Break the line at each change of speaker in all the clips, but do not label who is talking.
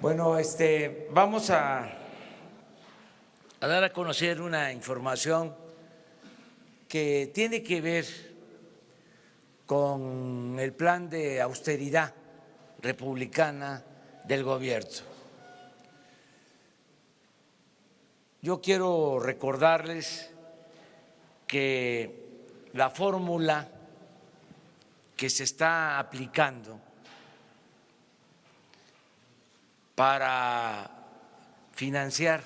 Bueno, vamos a dar a conocer una información que tiene que ver con el plan de austeridad republicana del gobierno. Yo quiero recordarles que la fórmula que se está aplicando para financiar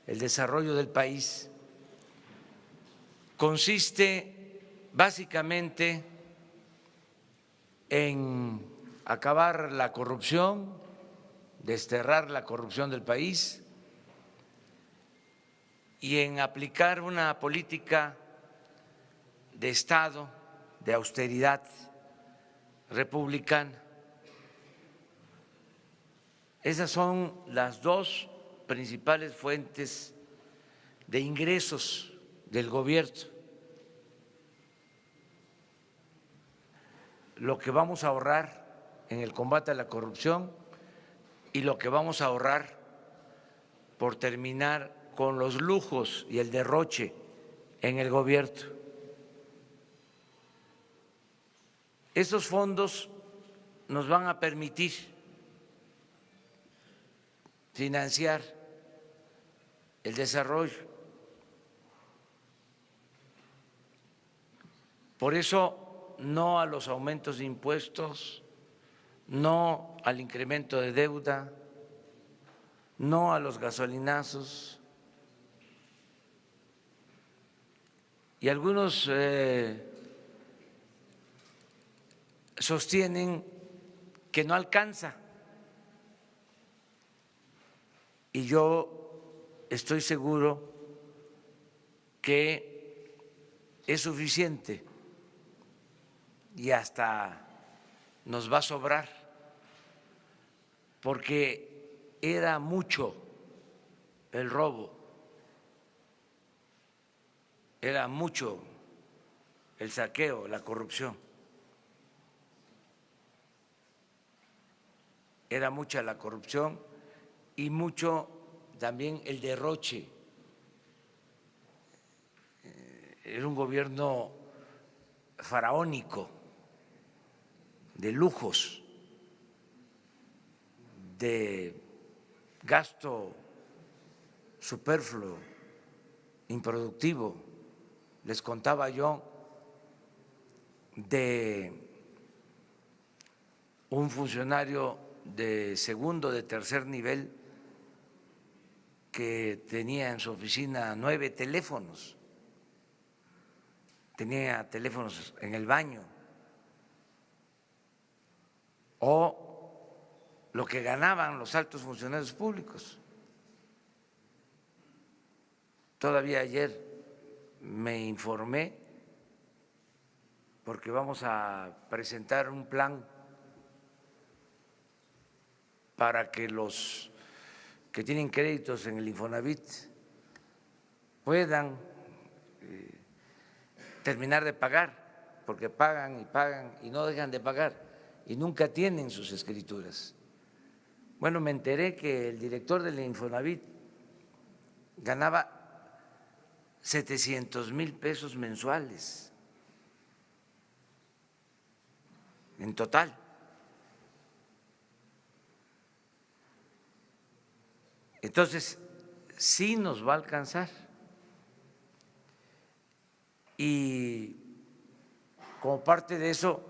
el desarrollo del país consiste básicamente en acabar la corrupción, desterrar la corrupción del país y en aplicar una política de Estado, de austeridad republicana. Esas son las dos principales fuentes de ingresos del gobierno. Lo que vamos a ahorrar en el combate a la corrupción y lo que vamos a ahorrar por terminar con los lujos y el derroche en el gobierno. Esos fondos nos van a permitir financiar el desarrollo. Por eso, no a los aumentos de impuestos, no al incremento de deuda, no a los gasolinazos. Y algunos sostienen que no alcanza. Y yo estoy seguro que es suficiente y hasta nos va a sobrar, porque era mucho el robo, era mucho el saqueo, la corrupción, era mucha la corrupción y mucho también el derroche. Era un gobierno faraónico, de lujos, de gasto superfluo, improductivo. Les contaba yo de un funcionario de segundo, de tercer nivel que tenía en su oficina 9 teléfonos, tenía teléfonos en el baño, o lo que ganaban los altos funcionarios públicos. Todavía ayer me informé porque vamos a presentar un plan para que los que tienen créditos en el Infonavit puedan terminar de pagar, porque pagan y pagan y no dejan de pagar y nunca tienen sus escrituras. Bueno, me enteré que el director del Infonavit ganaba 700,000 pesos mensuales en total. Entonces, sí nos va a alcanzar. Y como parte de eso,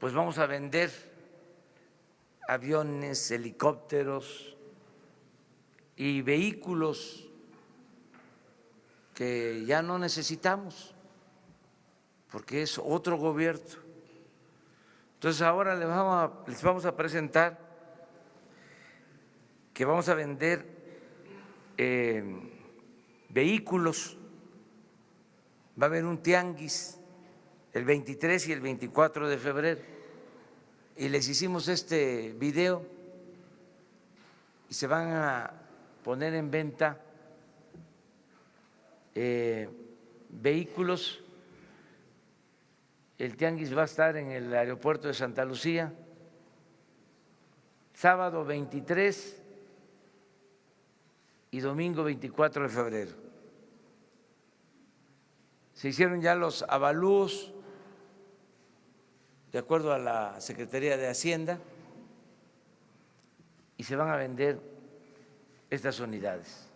pues vamos a vender aviones, helicópteros y vehículos que ya no necesitamos, porque es otro gobierno. Entonces ahora les vamos a presentar que vamos a vender vehículos. Va a haber un tianguis el 23 y el 24 de febrero y les hicimos este video y se van a poner en venta vehículos El tianguis va a estar en el aeropuerto de Santa Lucía, sábado 23 y domingo 24 de febrero. Se hicieron ya los avalúos de acuerdo a la Secretaría de Hacienda y se van a vender estas unidades.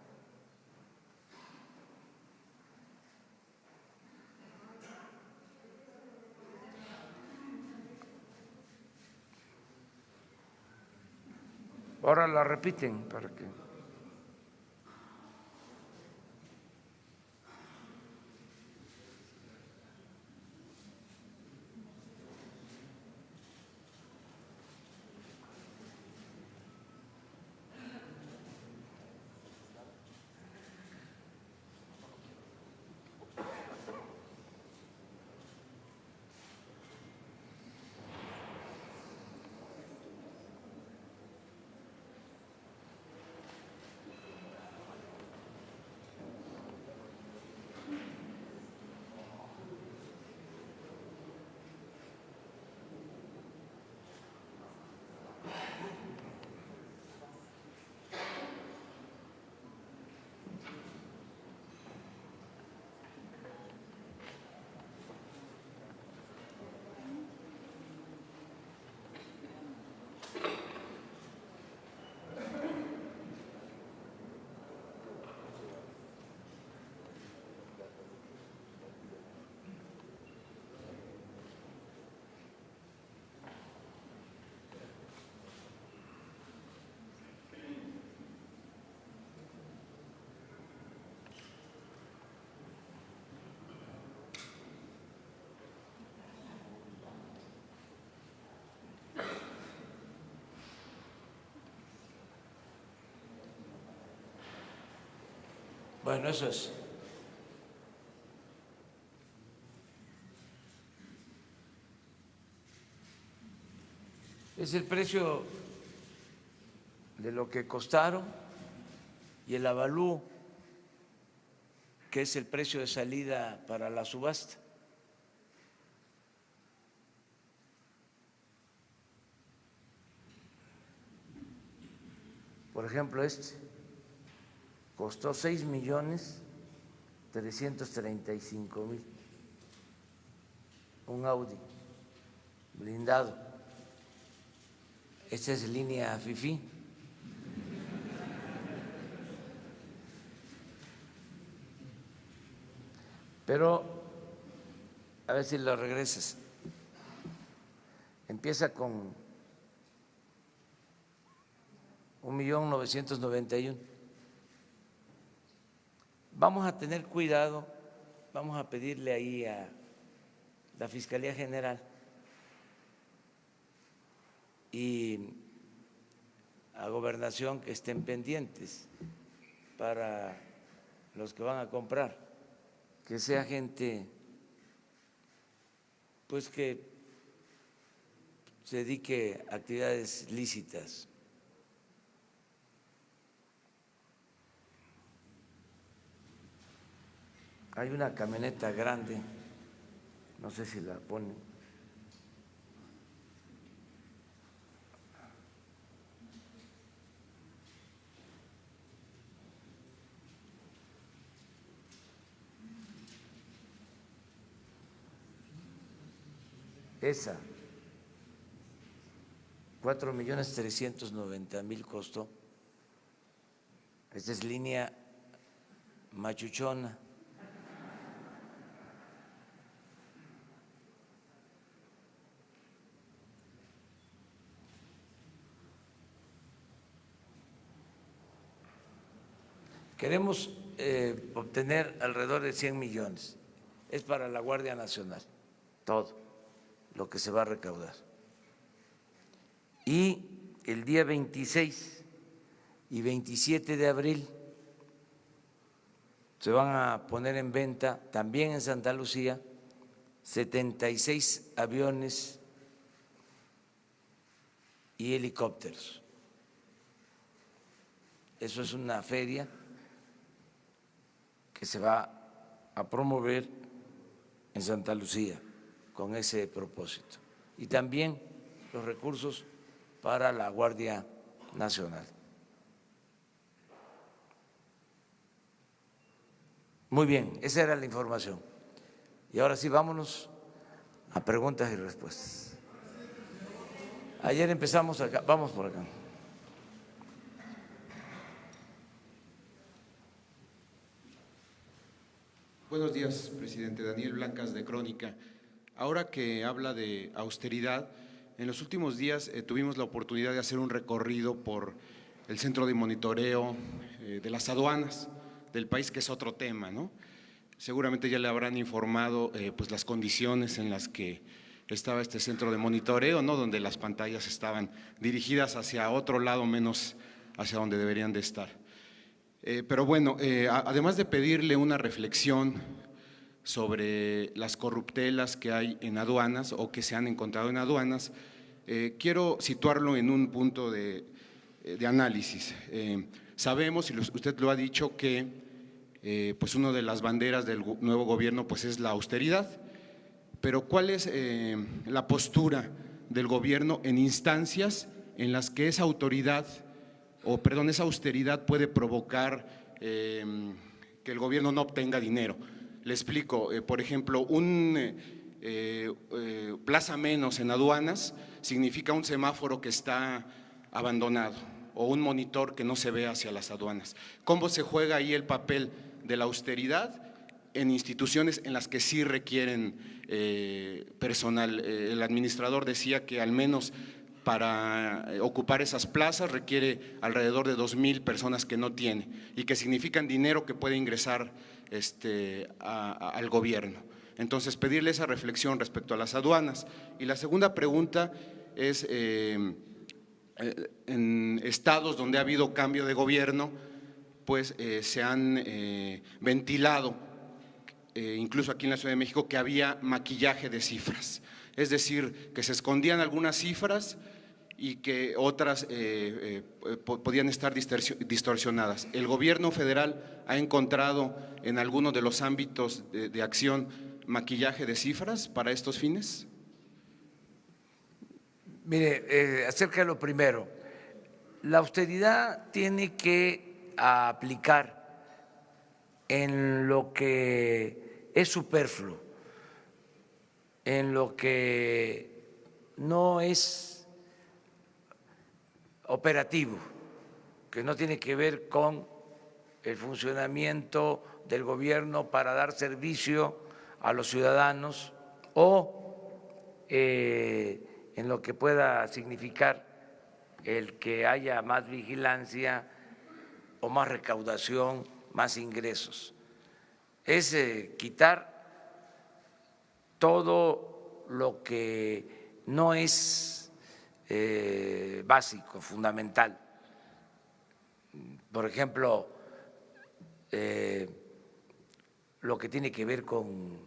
Ahora la repiten para que… Bueno, eso es. Es el precio de lo que costaron y el avalúo, que es el precio de salida para la subasta. Por ejemplo, este costó 6.335.000, un Audi blindado. Esta es línea FIFI. Pero a ver si lo regresas. Empieza con 1.991.000. Vamos a tener cuidado, vamos a pedirle ahí a la Fiscalía General y a Gobernación que estén pendientes para los que van a comprar, que sea gente pues que se dedique a actividades lícitas. Hay una camioneta grande, no sé si la ponen. Esa, 4.390.000 costó. Esta es línea machuchona. Queremos obtener alrededor de 100 millones. Es para la Guardia Nacional, todo lo que se va a recaudar. Y el día 26 y 27 de abril se van a poner en venta también en Santa Lucía 76 aviones y helicópteros. Eso es una feria que se va a promover en Santa Lucía con ese propósito. Y también los recursos para la Guardia Nacional. Muy bien, esa era la información. Y ahora sí, vámonos a preguntas y respuestas. Ayer empezamos acá, vamos por acá.
Buenos días, presidente. Daniel Blancas, de Crónica. Ahora que habla de austeridad, en los últimos días tuvimos la oportunidad de hacer un recorrido por el centro de monitoreo de las aduanas del país, que es otro tema, ¿no? Seguramente ya le habrán informado pues las condiciones en las que estaba este centro de monitoreo, ¿no? Donde las pantallas estaban dirigidas hacia otro lado, menos hacia donde deberían de estar. Pero bueno, además de pedirle una reflexión sobre las corruptelas que hay en aduanas o que se han encontrado en aduanas, quiero situarlo en un punto de análisis. Sabemos, y usted lo ha dicho, que pues una de las banderas del nuevo gobierno pues es la austeridad, pero ¿cuál es la postura del gobierno en instancias en las que esa autoridad esa austeridad puede provocar que el gobierno no obtenga dinero? Le explico, por ejemplo, plaza menos en aduanas significa un semáforo que está abandonado o un monitor que no se ve hacia las aduanas. ¿Cómo se juega ahí el papel de la austeridad en instituciones en las que sí requieren personal? El administrador decía que al menos para ocupar esas plazas requiere alrededor de 2,000 personas que no tiene y que significan dinero que puede ingresar al gobierno. Entonces, pedirle esa reflexión respecto a las aduanas. Y la segunda pregunta es, en estados donde ha habido cambio de gobierno, pues se han ventilado, incluso aquí en la Ciudad de México, que había maquillaje de cifras. Es decir, que se escondían algunas cifras y que otras podían estar distorsionadas. ¿El gobierno federal ha encontrado en alguno de los ámbitos de acción maquillaje de cifras para estos fines?
Mire, acerca de lo primero, la austeridad tiene que aplicar en lo que es superfluo, en lo que no es operativo, que no tiene que ver con el funcionamiento del gobierno para dar servicio a los ciudadanos o en lo que pueda significar el que haya más vigilancia o más recaudación, más ingresos. Es quitar todo lo que no es básico, fundamental. Por ejemplo, lo que tiene que ver con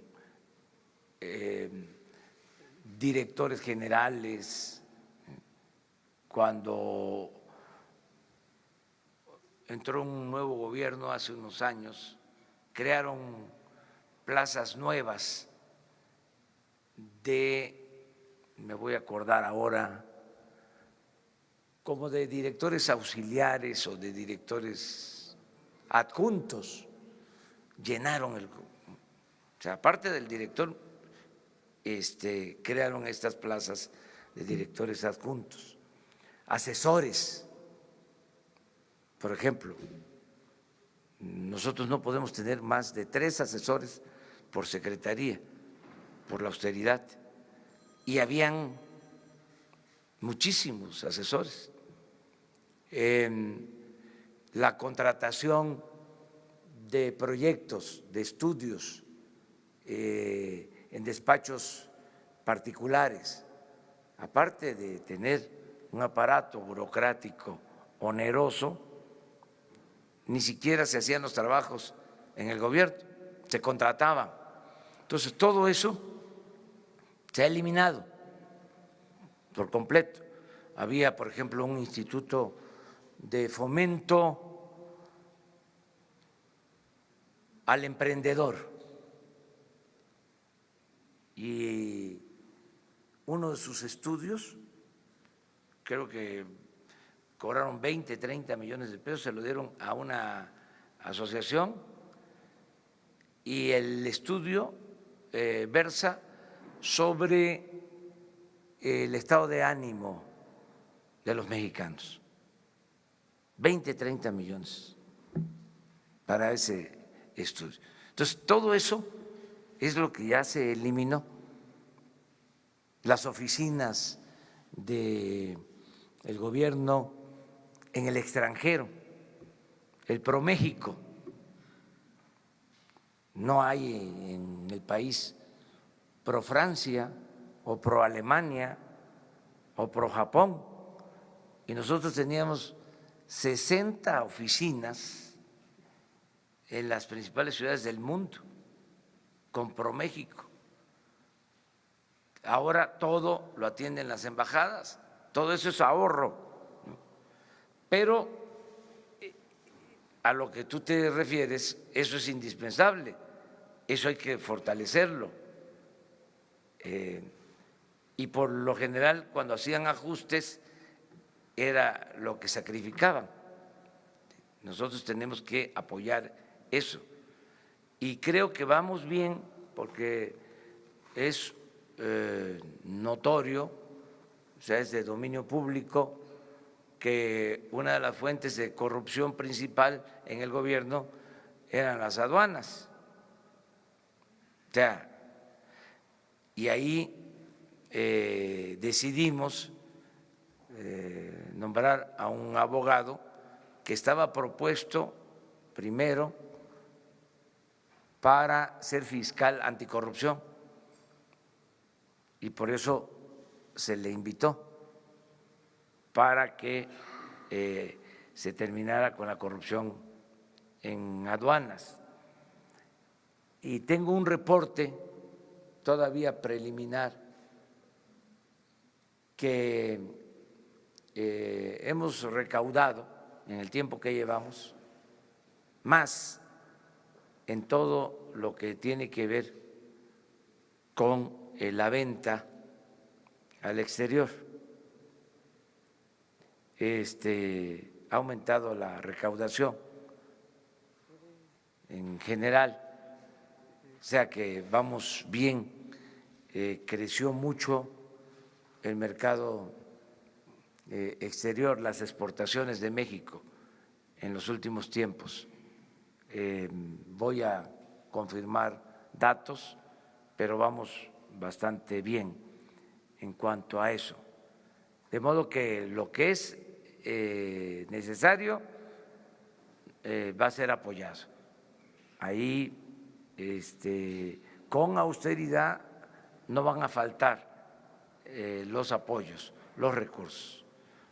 directores generales. Cuando entró un nuevo gobierno hace unos años, crearon plazas nuevas me voy a acordar ahora, como de directores auxiliares o de directores adjuntos, llenaron o sea, aparte del director, crearon estas plazas de directores adjuntos, asesores, por ejemplo. Nosotros no podemos tener más de 3 asesores por secretaría, por la austeridad, y habían muchísimos asesores. La contratación de proyectos, de estudios en despachos particulares, aparte de tener un aparato burocrático oneroso, ni siquiera se hacían los trabajos en el gobierno, se contrataban. Entonces, todo eso se ha eliminado por completo. Había, por ejemplo, un instituto de fomento al emprendedor y uno de sus estudios, creo que cobraron 20, 30 millones de pesos, se lo dieron a una asociación y el estudio versa sobre el estado de ánimo de los mexicanos. 20, 30 millones para ese estudio. Entonces, todo eso es lo que ya se eliminó. Las oficinas del gobierno en el extranjero, el ProMéxico, no hay en el país pro Francia o pro Alemania o pro Japón, y nosotros teníamos 60 oficinas en las principales ciudades del mundo con ProMéxico. Ahora todo lo atienden las embajadas, todo eso es ahorro, pero a lo que tú te refieres, eso es indispensable, eso hay que fortalecerlo. Y por lo general, cuando hacían ajustes, era lo que sacrificaban. Nosotros tenemos que apoyar eso. Y creo que vamos bien porque es notorio, o sea, es de dominio público, que una de las fuentes de corrupción principal en el gobierno eran las aduanas. O sea, y ahí decidimos nombrar a un abogado que estaba propuesto primero para ser fiscal anticorrupción y por eso se le invitó para que se terminara con la corrupción en aduanas. Y tengo un reporte todavía preliminar que hemos recaudado en el tiempo que llevamos más en todo lo que tiene que ver con la venta al exterior. Ha aumentado la recaudación en general, o sea que vamos bien, creció mucho el mercado exterior, las exportaciones de México en los últimos tiempos. Voy a confirmar datos, pero vamos bastante bien en cuanto a eso. De modo que lo que es necesario va a ser apoyado. Ahí, con austeridad, no van a faltar los apoyos, los recursos.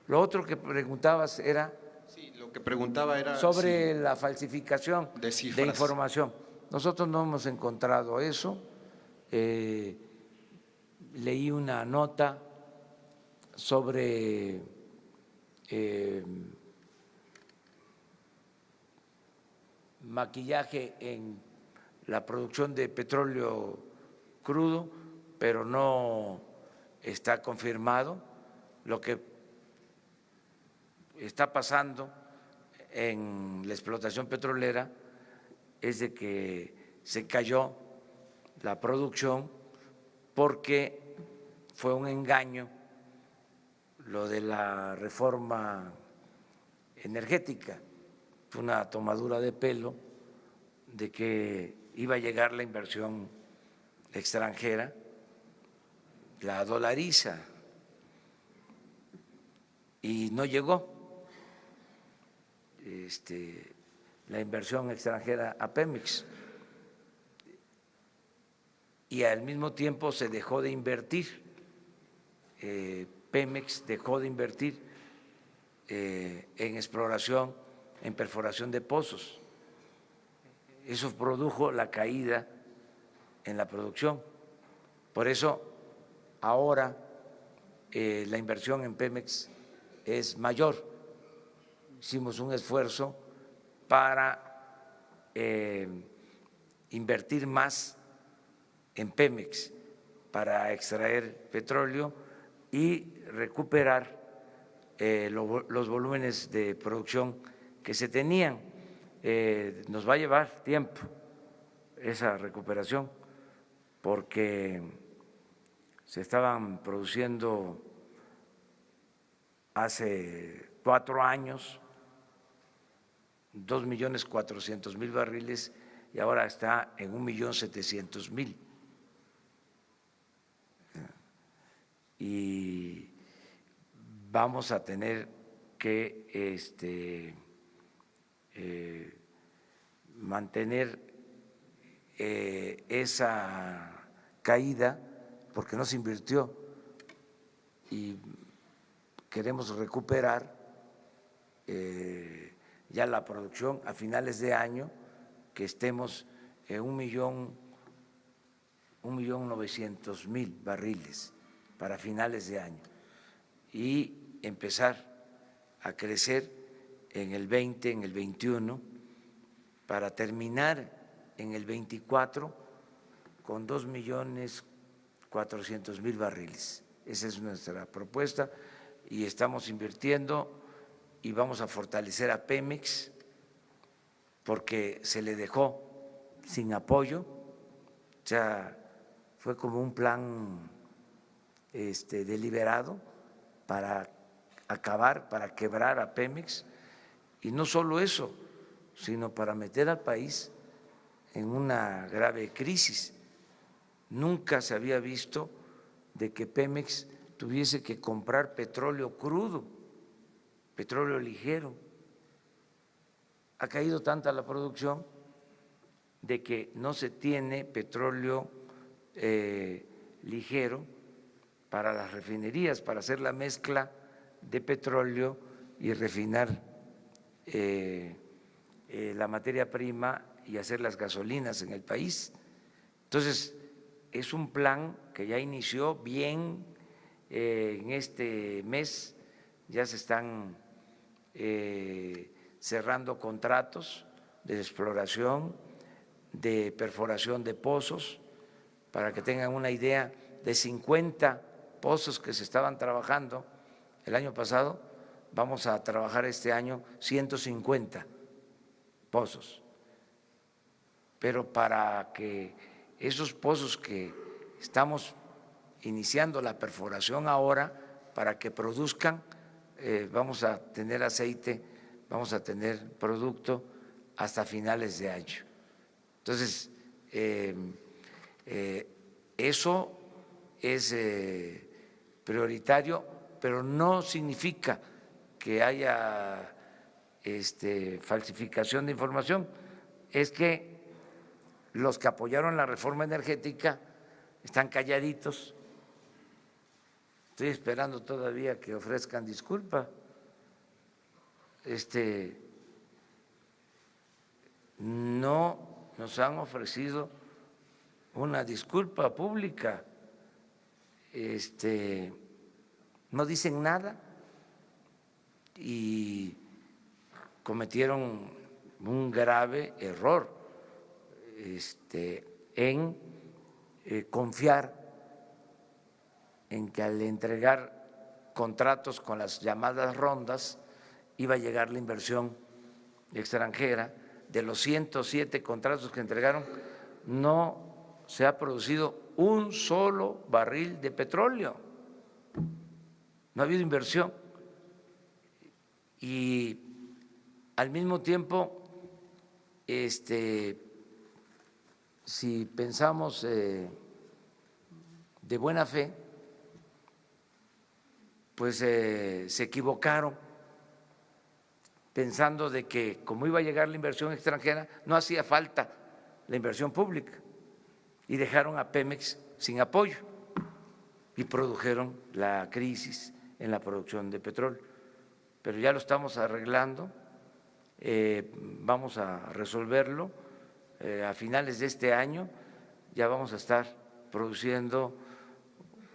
Lo otro que preguntabas era…
Sí, lo que preguntaba era
sobre la falsificación de información. Nosotros no hemos encontrado eso. Leí una nota sobre maquillaje en la producción de petróleo crudo, pero no está confirmado. Lo que está pasando en la explotación petrolera es de que se cayó la producción porque fue un engaño lo de la reforma energética, fue una tomadura de pelo de que iba a llegar la inversión extranjera, la dolariza, y no llegó la inversión extranjera a Pemex, y al mismo tiempo se dejó de invertir, Pemex dejó de invertir en exploración, en perforación de pozos. Eso produjo la caída en la producción. Por eso ahora la inversión en Pemex es mayor. Hicimos un esfuerzo para invertir más en Pemex para extraer petróleo y recuperar los volúmenes de producción que se tenían. Nos va a llevar tiempo esa recuperación porque se estaban produciendo hace 4 años 2.400.000 barriles y ahora está en 1.700.000. Y vamos a tener que mantener esa caída porque no se invirtió y queremos recuperar ya la producción a finales de año, que estemos en 1.900.000 barriles para finales de año y empezar a crecer en el 20, en el 21, para terminar en el 24 con 2.400.000 barriles. Esa es nuestra propuesta y estamos invirtiendo y vamos a fortalecer a Pemex porque se le dejó sin apoyo, o sea, fue como un plan deliberado para acabar, para quebrar a Pemex, y no solo eso, sino para meter al país en una grave crisis. Nunca se había visto de que Pemex tuviese que comprar petróleo crudo, petróleo ligero. Ha caído tanta la producción de que no se tiene petróleo ligero para las refinerías, para hacer la mezcla de petróleo y refinar la materia prima y hacer las gasolinas en el país. Entonces, es un plan que ya inició bien en este mes, ya se están cerrando contratos de exploración, de perforación de pozos, para que tengan una idea, de 50 pozos que se estaban trabajando el año pasado, vamos a trabajar este año 150 pozos. Pero para que esos pozos que estamos iniciando la perforación ahora, para que produzcan, vamos a tener aceite, vamos a tener producto hasta finales de año. Entonces, eso es prioritario, pero no significa que haya falsificación de información. Es que los que apoyaron la reforma energética están calladitos. Estoy esperando todavía que ofrezcan disculpa. No nos han ofrecido una disculpa pública. No dicen nada y cometieron un grave error en confiar en que al entregar contratos con las llamadas rondas iba a llegar la inversión extranjera. De los 107 contratos que entregaron, no se ha producido un solo barril de petróleo, no ha habido inversión. Y al mismo tiempo, si pensamos de buena fe, pues se equivocaron pensando de que como iba a llegar la inversión extranjera, no hacía falta la inversión pública y dejaron a Pemex sin apoyo y produjeron la crisis en la producción de petróleo. Pero ya lo estamos arreglando, vamos a resolverlo. A finales de este año ya vamos a estar produciendo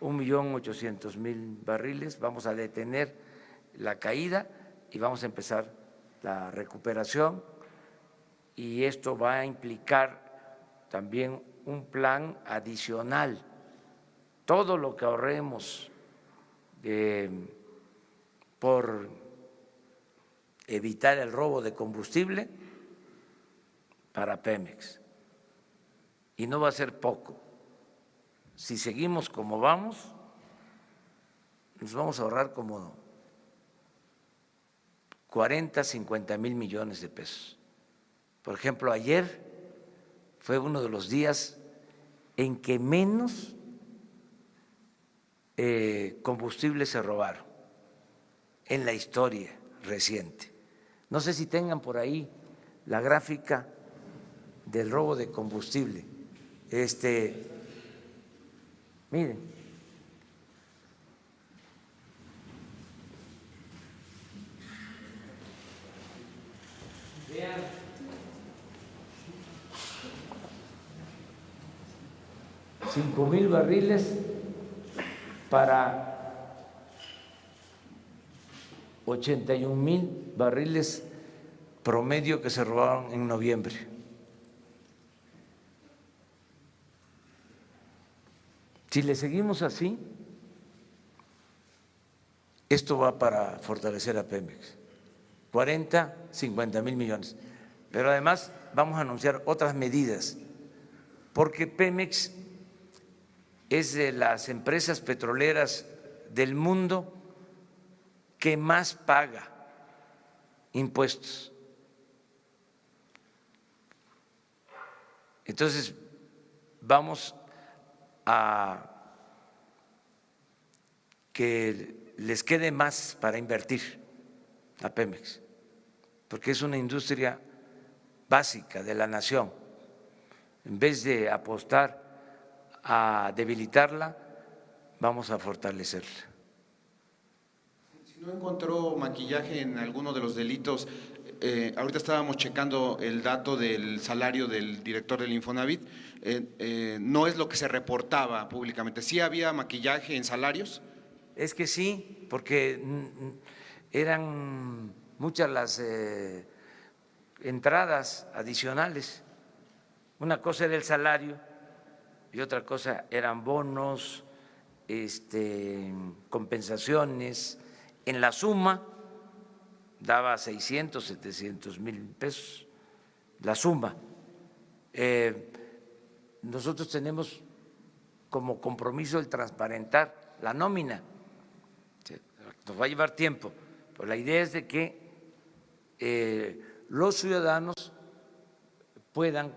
1.800.000 barriles, vamos a detener la caída y vamos a empezar la recuperación, y esto va a implicar también un plan adicional. Todo lo que ahorremos por evitar el robo de combustible para Pemex. Y no va a ser poco. Si seguimos como vamos, nos vamos a ahorrar como 40, 50 mil millones de pesos. Por ejemplo, ayer fue uno de los días en que menos combustible se robaron en la historia reciente. No sé si tengan por ahí la gráfica del robo de combustible. Miren. Vean. $5,000 barriles para 81,000 barriles promedio que se robaron en noviembre. Si le seguimos así, esto va para fortalecer a Pemex, 40, 50 mil millones. Pero además vamos a anunciar otras medidas, porque Pemex es de las empresas petroleras del mundo que más paga impuestos. Entonces, vamos a que les quede más para invertir a Pemex, porque es una industria básica de la nación. En vez de apostar a debilitarla, vamos a fortalecerla.
Si no encontró maquillaje en alguno de los delitos, ahorita estábamos checando el dato del salario del director del Infonavit, no es lo que se reportaba públicamente. ¿Sí había maquillaje en salarios?
Es que sí, porque eran muchas las entradas adicionales. Una cosa era el salario y otra cosa eran bonos, compensaciones. En la suma daba 600, 700 mil pesos, la suma. Nosotros tenemos como compromiso el transparentar la nómina. Nos va a llevar tiempo, pero la idea es de que los ciudadanos puedan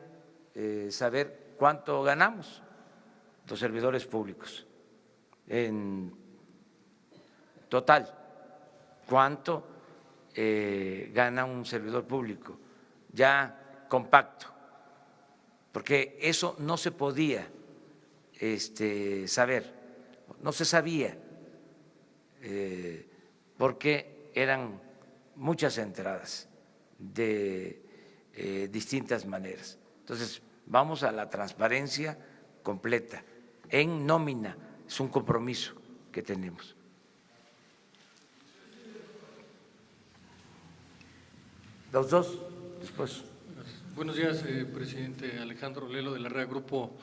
saber cuánto ganamos los servidores públicos en total, cuánto gana un servidor público ya compacto, porque eso no se podía saber, no se sabía, porque eran muchas entradas de distintas maneras. Entonces, vamos a la transparencia completa en nómina, es un compromiso que tenemos. Los dos, después.
Buenos días, presidente. Alejandro Lelo de la red Grupo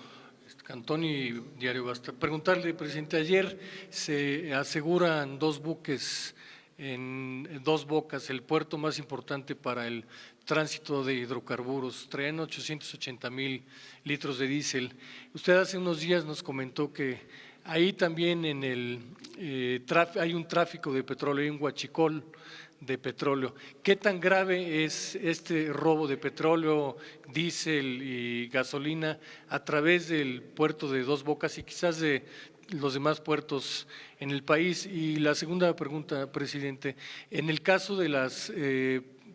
Cantón y Diario Basta. Preguntarle, presidente, ayer se aseguran dos buques en Dos Bocas, el puerto más importante para el tránsito de hidrocarburos, traen 880,000 litros de diésel. Usted hace unos días nos comentó que ahí también hay un tráfico de petróleo, hay un huachicol de petróleo. ¿Qué tan grave es este robo de petróleo, diésel y gasolina a través del puerto de Dos Bocas y quizás de los demás puertos en el país? Y la segunda pregunta, presidente, en el caso de las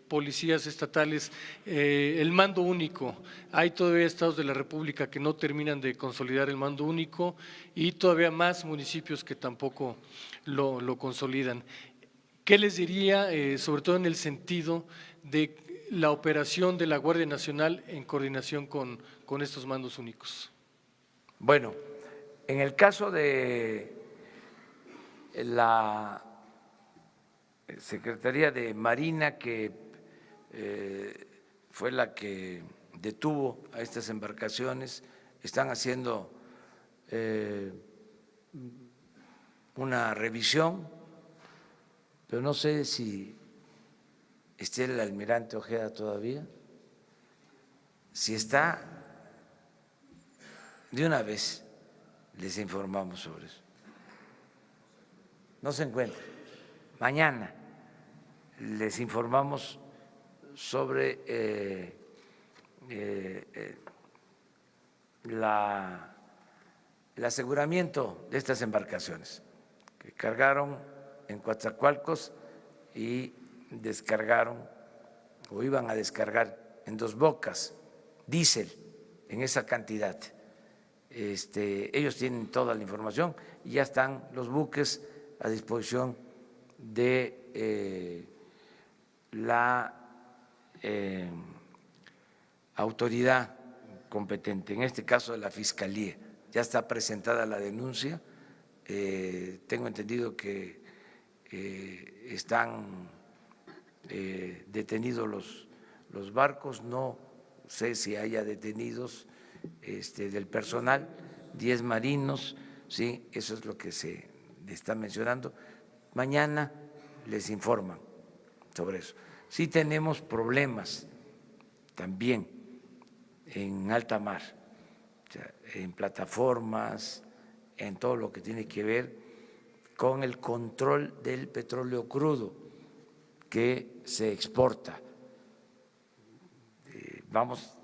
policías estatales, el mando único, hay todavía estados de la República que no terminan de consolidar el mando único y todavía más municipios que tampoco lo consolidan. ¿Qué les diría, sobre todo en el sentido de la operación de la Guardia Nacional en coordinación con estos mandos únicos?
Bueno, en el caso de la Secretaría de Marina, que fue la que detuvo a estas embarcaciones, están haciendo una revisión, pero no sé si esté el almirante Ojeda todavía. Si está, de una vez les informamos sobre eso. No se encuentra. Mañana les informamos sobre el aseguramiento de estas embarcaciones que cargaron en Coatzacoalcos y descargaron o iban a descargar en Dos Bocas diésel en esa cantidad. Ellos tienen toda la información y ya están los buques a disposición de la autoridad competente, en este caso de la Fiscalía. Ya está presentada la denuncia, tengo entendido que están detenidos los barcos, no sé si haya detenidos del personal, 10 marinos, sí, eso es lo que se está mencionando. Mañana les informan sobre eso. Sí tenemos problemas también en alta mar, o sea, en plataformas, en todo lo que tiene que ver con el control del petróleo crudo que se exporta. Vamos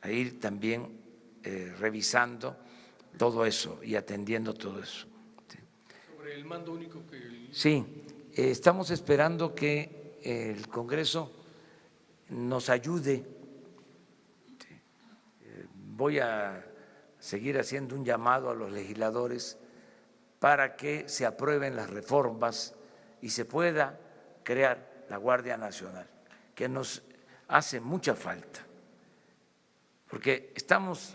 a ir también revisando todo eso y atendiendo todo eso.
Sobre el mando único que…
Sí, estamos esperando que el Congreso nos ayude. Voy a seguir haciendo un llamado a los legisladores para que se aprueben las reformas y se pueda crear la Guardia Nacional, que nos hace mucha falta, porque estamos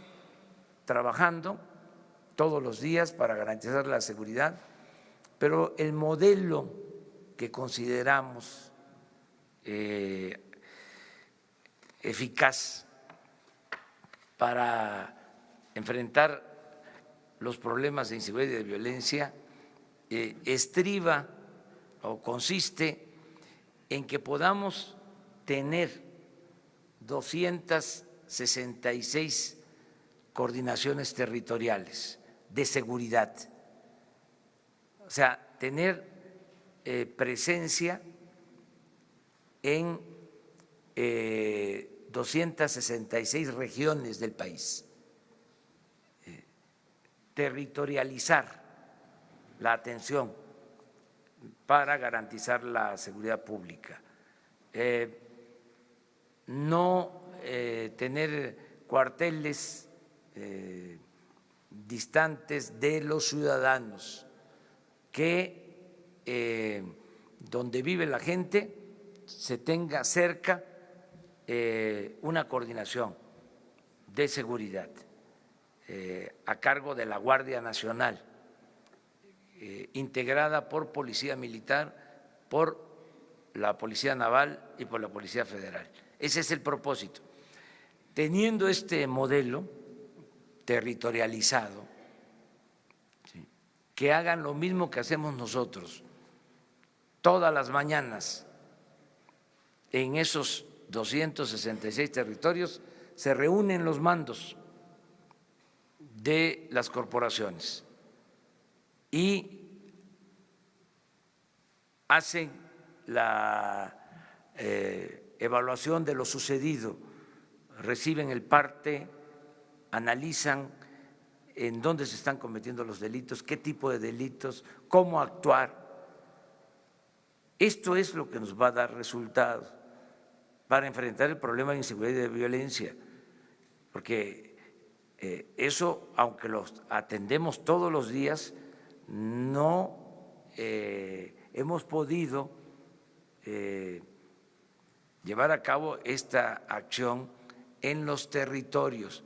trabajando todos los días para garantizar la seguridad, pero el modelo que consideramos eficaz para enfrentar los problemas de inseguridad y de violencia estriba o consiste en que podamos tener 266 coordinaciones territoriales de seguridad, o sea, tener presencia en 266 regiones del país, territorializar la atención para garantizar la seguridad pública, no tener cuarteles distantes de los ciudadanos, que donde vive la gente se tenga cerca una coordinación de seguridad a cargo de la Guardia Nacional, integrada por Policía Militar, por la Policía Naval y por la Policía Federal. Ese es el propósito. Teniendo este modelo territorializado, ¿sí?, que hagan lo mismo que hacemos nosotros todas las mañanas en esos 266 territorios, se reúnen los mandos de las corporaciones y hacen la evaluación de lo sucedido, reciben el parte, analizan en dónde se están cometiendo los delitos, qué tipo de delitos, cómo actuar. Esto es lo que nos va a dar resultados para enfrentar el problema de inseguridad y de violencia, porque eso, aunque los atendemos todos los días, no hemos podido llevar a cabo esta acción en los territorios.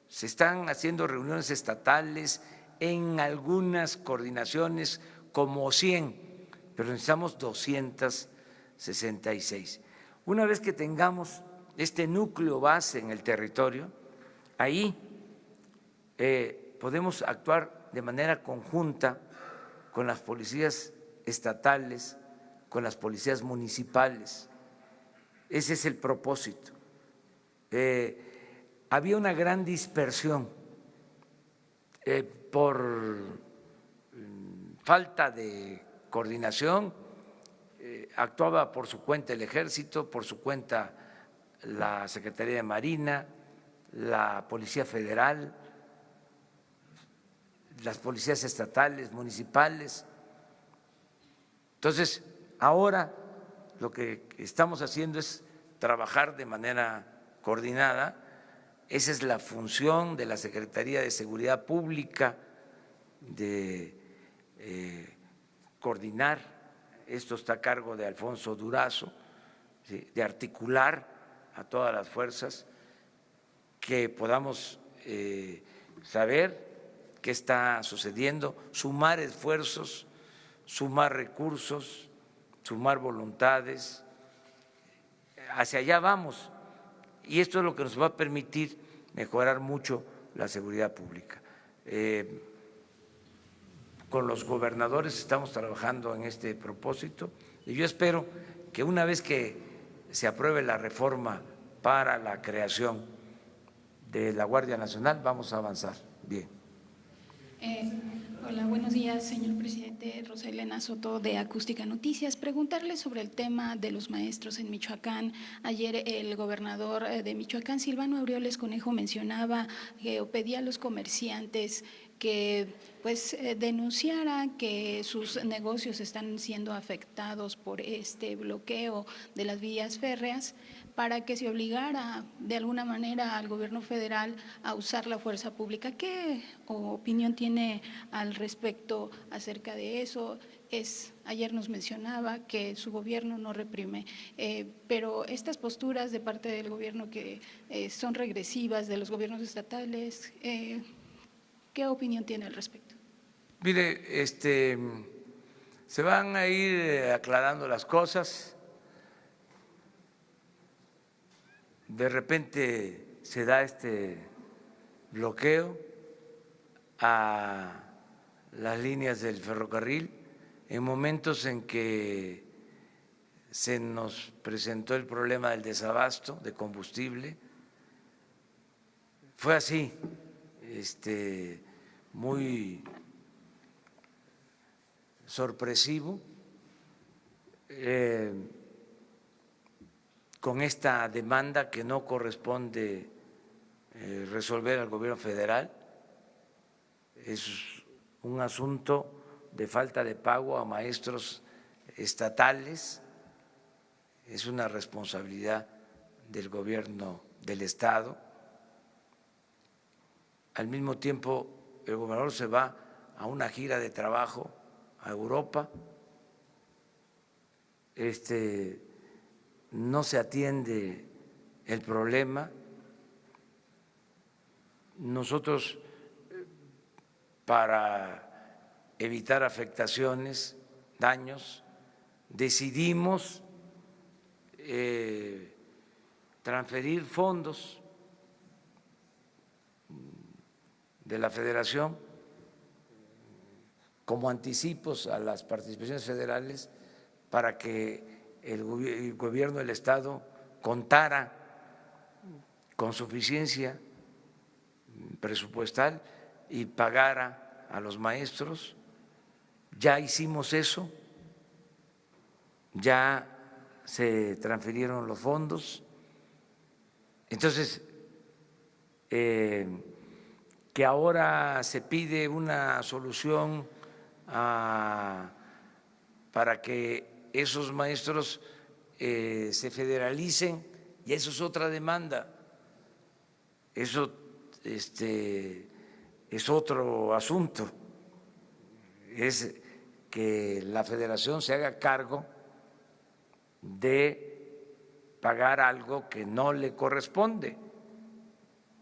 Se están haciendo reuniones estatales en algunas coordinaciones como 100, pero necesitamos 266. Una vez que tengamos este núcleo base en el territorio, ahí podemos actuar de manera conjunta con las policías estatales, con las policías municipales. Ese es el propósito. Había una gran dispersión por falta de coordinación, actuaba por su cuenta el Ejército, por su cuenta la Secretaría de Marina, la Policía Federal, las policías estatales, municipales. Entonces, ahora lo que estamos haciendo es trabajar de manera coordinada. Esa es la función de la Secretaría de Seguridad Pública, de coordinar. Esto está a cargo de Alfonso Durazo, ¿sí?, de articular a todas las fuerzas, que podamos saber qué está sucediendo, sumar esfuerzos, sumar recursos, sumar voluntades. Hacia allá vamos, y esto es lo que nos va a permitir mejorar mucho la seguridad pública. Con los gobernadores estamos trabajando en este propósito y yo espero que una vez que se apruebe la reforma para la creación de la Guardia Nacional, vamos a avanzar bien.
Hola, buenos días, señor presidente. Rosa Elena Soto, de Acústica Noticias. Preguntarle sobre el tema de los maestros en Michoacán. Ayer el gobernador de Michoacán, Silvano Aureoles Conejo, mencionaba o pedía a los comerciantes que pues denunciaran que sus negocios están siendo afectados por este bloqueo de las vías férreas, para que se obligara de alguna manera al gobierno federal a usar la fuerza pública. ¿Qué opinión tiene al respecto acerca de eso? Ayer nos mencionaba que su gobierno no reprime, pero estas posturas de parte del gobierno que son regresivas de los gobiernos estatales, ¿qué opinión tiene al respecto?
Mire, se van a ir aclarando las cosas. De repente se da este bloqueo a las líneas del ferrocarril en momentos en que se nos presentó el problema del desabasto de combustible. Fue así, muy sorpresivo, con esta demanda que no corresponde resolver al gobierno federal. Es un asunto de falta de pago a maestros estatales, es una responsabilidad del gobierno del Estado. Al mismo tiempo, el gobernador se va a una gira de trabajo a Europa. No se atiende el problema. Nosotros, para evitar afectaciones, daños, decidimos transferir fondos de la Federación como anticipos a las participaciones federales para que el gobierno del Estado contara con suficiencia presupuestal y pagara a los maestros. Ya hicimos eso, ya se transfirieron los fondos. Entonces, que ahora se pide una solución para que esos maestros se federalicen, y eso es otra demanda, eso es otro asunto, es que la federación se haga cargo de pagar algo que no le corresponde,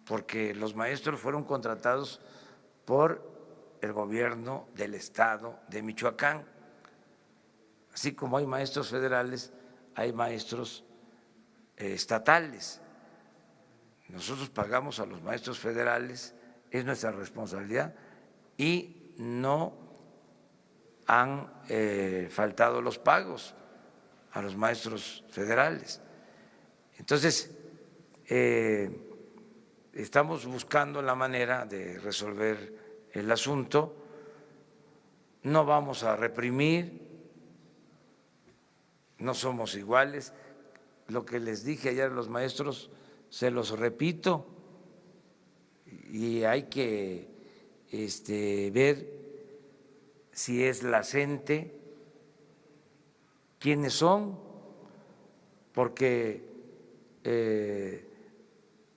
porque los maestros fueron contratados por el gobierno del Estado de Michoacán. Así como hay maestros federales, hay maestros estatales. Nosotros pagamos a los maestros federales, es nuestra responsabilidad, y no han faltado los pagos a los maestros federales. Entonces, estamos buscando la manera de resolver el asunto. No vamos a reprimir, no somos iguales. Lo que les dije ayer a los maestros, se los repito, y hay que ver si es la CENTE, quiénes son, porque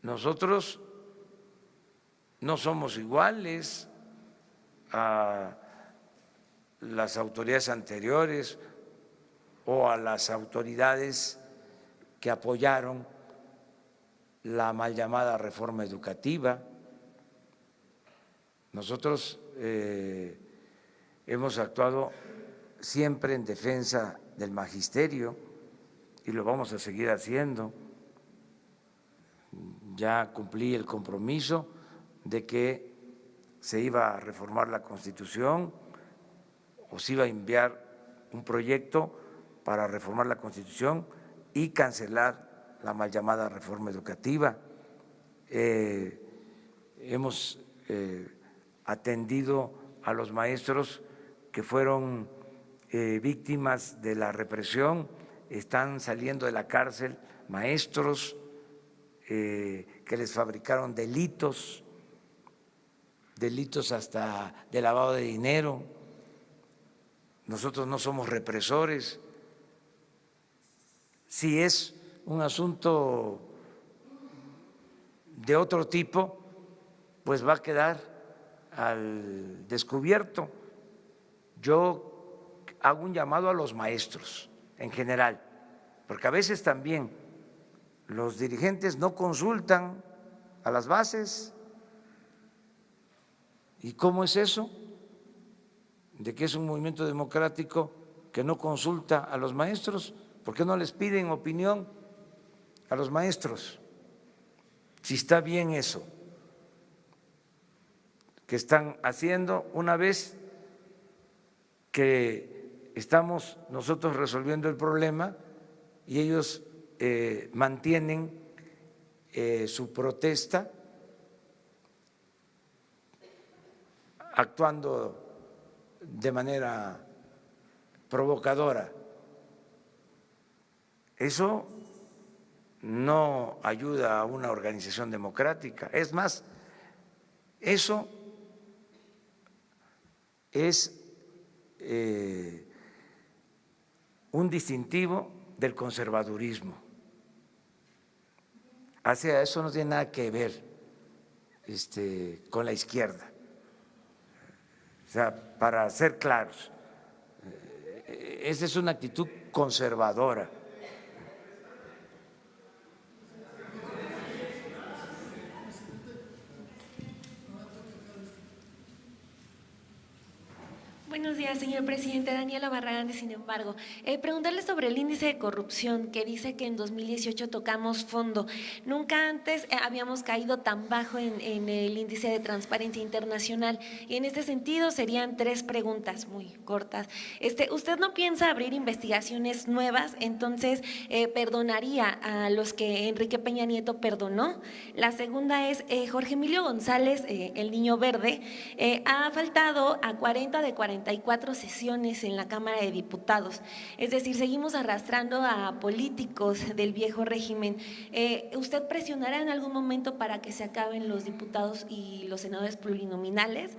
nosotros no somos iguales a las autoridades anteriores o a las autoridades que apoyaron la mal llamada reforma educativa. Nosotros hemos actuado siempre en defensa del magisterio y lo vamos a seguir haciendo. Ya cumplí el compromiso de que se iba a reformar la Constitución o se iba a enviar un proyecto para reformar la Constitución y cancelar la mal llamada reforma educativa. Hemos atendido a los maestros que fueron víctimas de la represión, están saliendo de la cárcel maestros que les fabricaron delitos hasta de lavado de dinero. Nosotros no somos represores. Si es un asunto de otro tipo, pues va a quedar al descubierto. Yo hago un llamado a los maestros en general, porque a veces también los dirigentes no consultan a las bases. ¿Y cómo es eso? ¿De que es un movimiento democrático que no consulta a los maestros? ¿Por qué no les piden opinión a los maestros? Si está bien eso que están haciendo, una vez que estamos nosotros resolviendo el problema y ellos mantienen su protesta actuando de manera provocadora. Eso no ayuda a una organización democrática. Es más, eso es un distintivo del conservadurismo. Hacia eso no tiene nada que ver con la izquierda. O sea, para ser claros, esa es una actitud conservadora.
Buenos días, señor presidente. Daniela Barragán, de Sin embargo. Preguntarle sobre el índice de corrupción, que dice que en 2018 tocamos fondo. Nunca antes habíamos caído tan bajo en el índice de transparencia internacional. Y en este sentido serían 3 preguntas muy cortas. ¿Usted no piensa abrir investigaciones nuevas? Entonces, ¿perdonaría a los que Enrique Peña Nieto perdonó? La segunda es, Jorge Emilio González, el Niño Verde, ha faltado a 40 de 44 sesiones en la Cámara de Diputados. Es decir, seguimos arrastrando a políticos del viejo régimen. ¿Usted presionará en algún momento para que se acaben los diputados y los senadores plurinominales?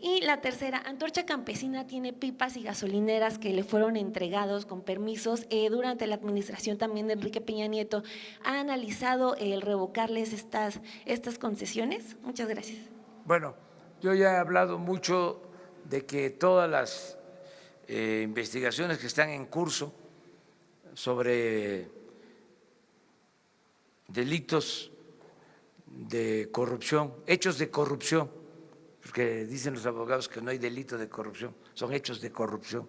Y la tercera, Antorcha Campesina tiene pipas y gasolineras que le fueron entregados con permisos durante la administración también de Enrique Peña Nieto. ¿Ha analizado el revocarles estas concesiones? Muchas gracias.
Bueno, yo ya he hablado mucho de que todas las investigaciones que están en curso sobre delitos de corrupción, hechos de corrupción, porque dicen los abogados que no hay delito de corrupción, son hechos de corrupción.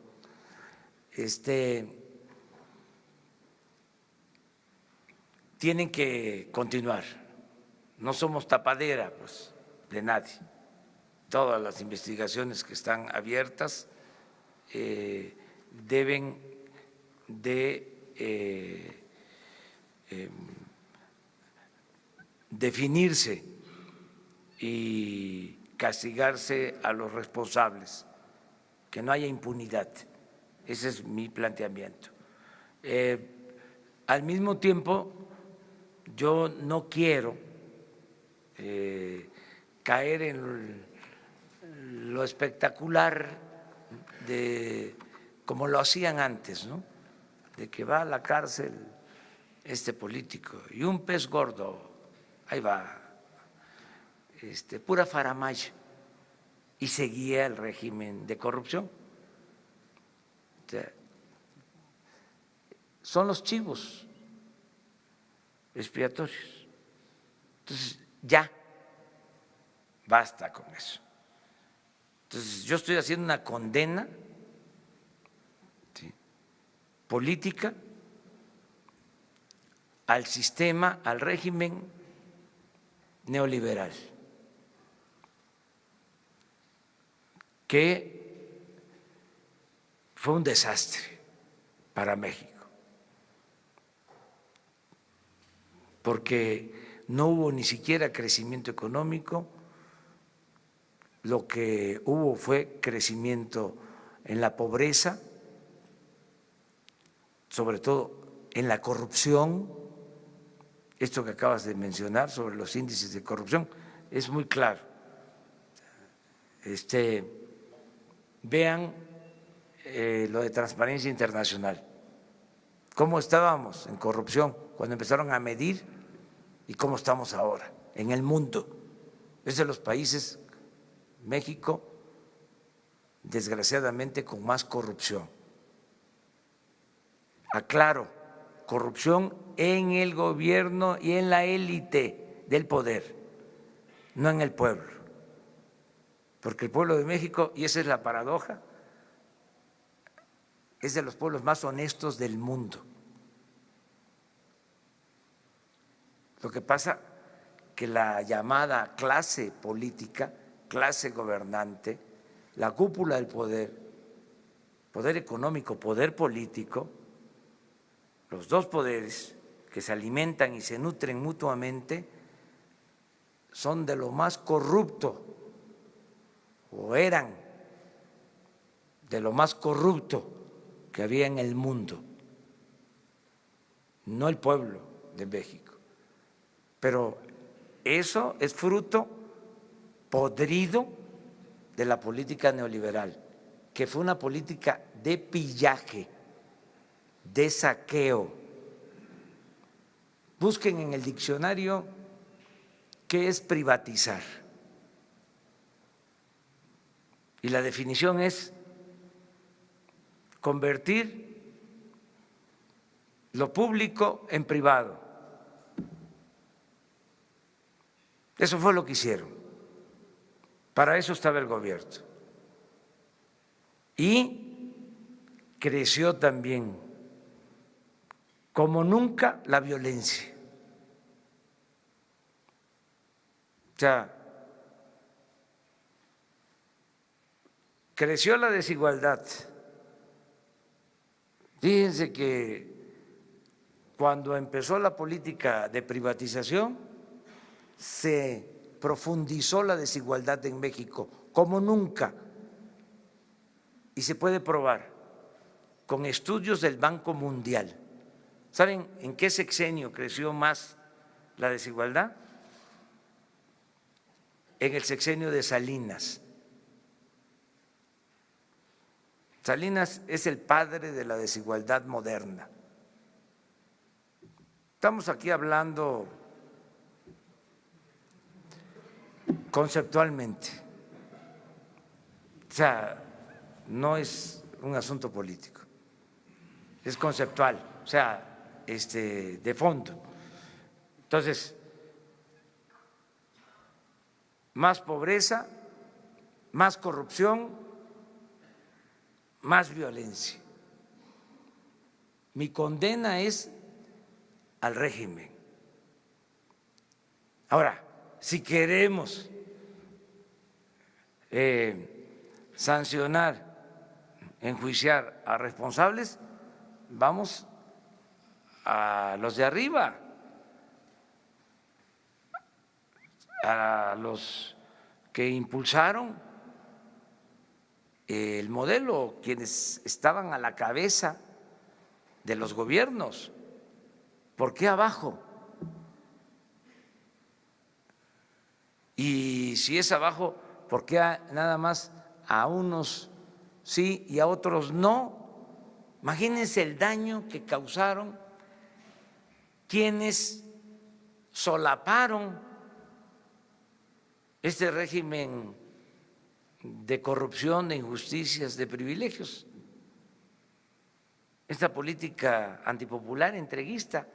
Tienen que continuar. No somos tapadera, pues, de nadie. Todas las investigaciones que están abiertas deben de definirse y castigarse a los responsables, que no haya impunidad. Ese es mi planteamiento. Al mismo tiempo, yo no quiero caer en lo espectacular de como lo hacían antes, ¿no? De que va a la cárcel este político y un pez gordo, ahí va, pura faramaya, y seguía el régimen de corrupción. O sea, son los chivos expiatorios. Entonces, ya, basta con eso. Entonces, yo estoy haciendo una condena, ¿sí?, política al sistema, al régimen neoliberal, que fue un desastre para México, porque no hubo ni siquiera crecimiento económico, lo que hubo fue crecimiento en la pobreza, sobre todo en la corrupción. Esto que acabas de mencionar sobre los índices de corrupción es muy claro. Vean lo de Transparencia Internacional, cómo estábamos en corrupción cuando empezaron a medir y cómo estamos ahora en el mundo. Es de los países, México, desgraciadamente, con más corrupción. Aclaro, corrupción en el gobierno y en la élite del poder, no en el pueblo. Porque el pueblo de México, y esa es la paradoja, es de los pueblos más honestos del mundo. Lo que pasa que la llamada clase política, clase gobernante, la cúpula del poder, poder económico, poder político, los dos poderes que se alimentan y se nutren mutuamente, son de lo más corrupto, o eran de lo más corrupto que había en el mundo, no el pueblo de México. Pero eso es fruto podrido de la política neoliberal, que fue una política de pillaje, de saqueo. Busquen en el diccionario qué es privatizar. Y la definición es convertir lo público en privado. Eso fue lo que hicieron. Para eso estaba el gobierno. Y creció también como nunca la violencia. O sea, creció la desigualdad. Fíjense que cuando empezó la política de privatización, se profundizó la desigualdad en México como nunca, y se puede probar con estudios del Banco Mundial. ¿Saben en qué sexenio creció más la desigualdad? En el sexenio de Salinas. Salinas es el padre de la desigualdad moderna. Estamos aquí hablando conceptualmente, o sea, no es un asunto político, es conceptual, o sea, de fondo. Entonces, más pobreza, más corrupción, más violencia. Mi condena es al régimen. Ahora, si queremos sancionar enjuiciar a responsables, vamos a los de arriba, a los que impulsaron el modelo, quienes estaban a la cabeza de los gobiernos. ¿Por qué abajo? Y si es abajo, ¿por qué nada más a unos sí y a otros no? Imagínense el daño que causaron quienes solaparon este régimen de corrupción, de injusticias, de privilegios, esta política antipopular, entreguista,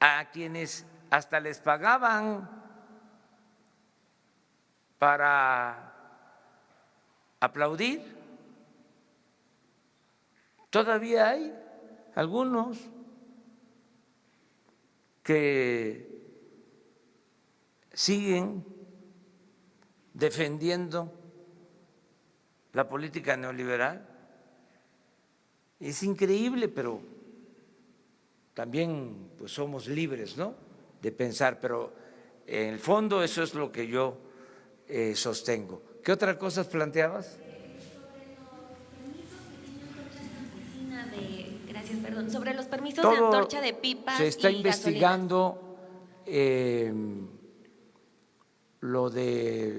a quienes hasta les pagaban para aplaudir. Todavía hay algunos que siguen defendiendo la política neoliberal. Es increíble, pero también pues somos libres, ¿no?, de pensar, pero en el fondo eso es lo que yo sostengo. ¿Qué otras cosas planteabas?
Gracias, perdón. Sobre los permisos
Todo
de antorcha de pipas
se está
y
investigando lo de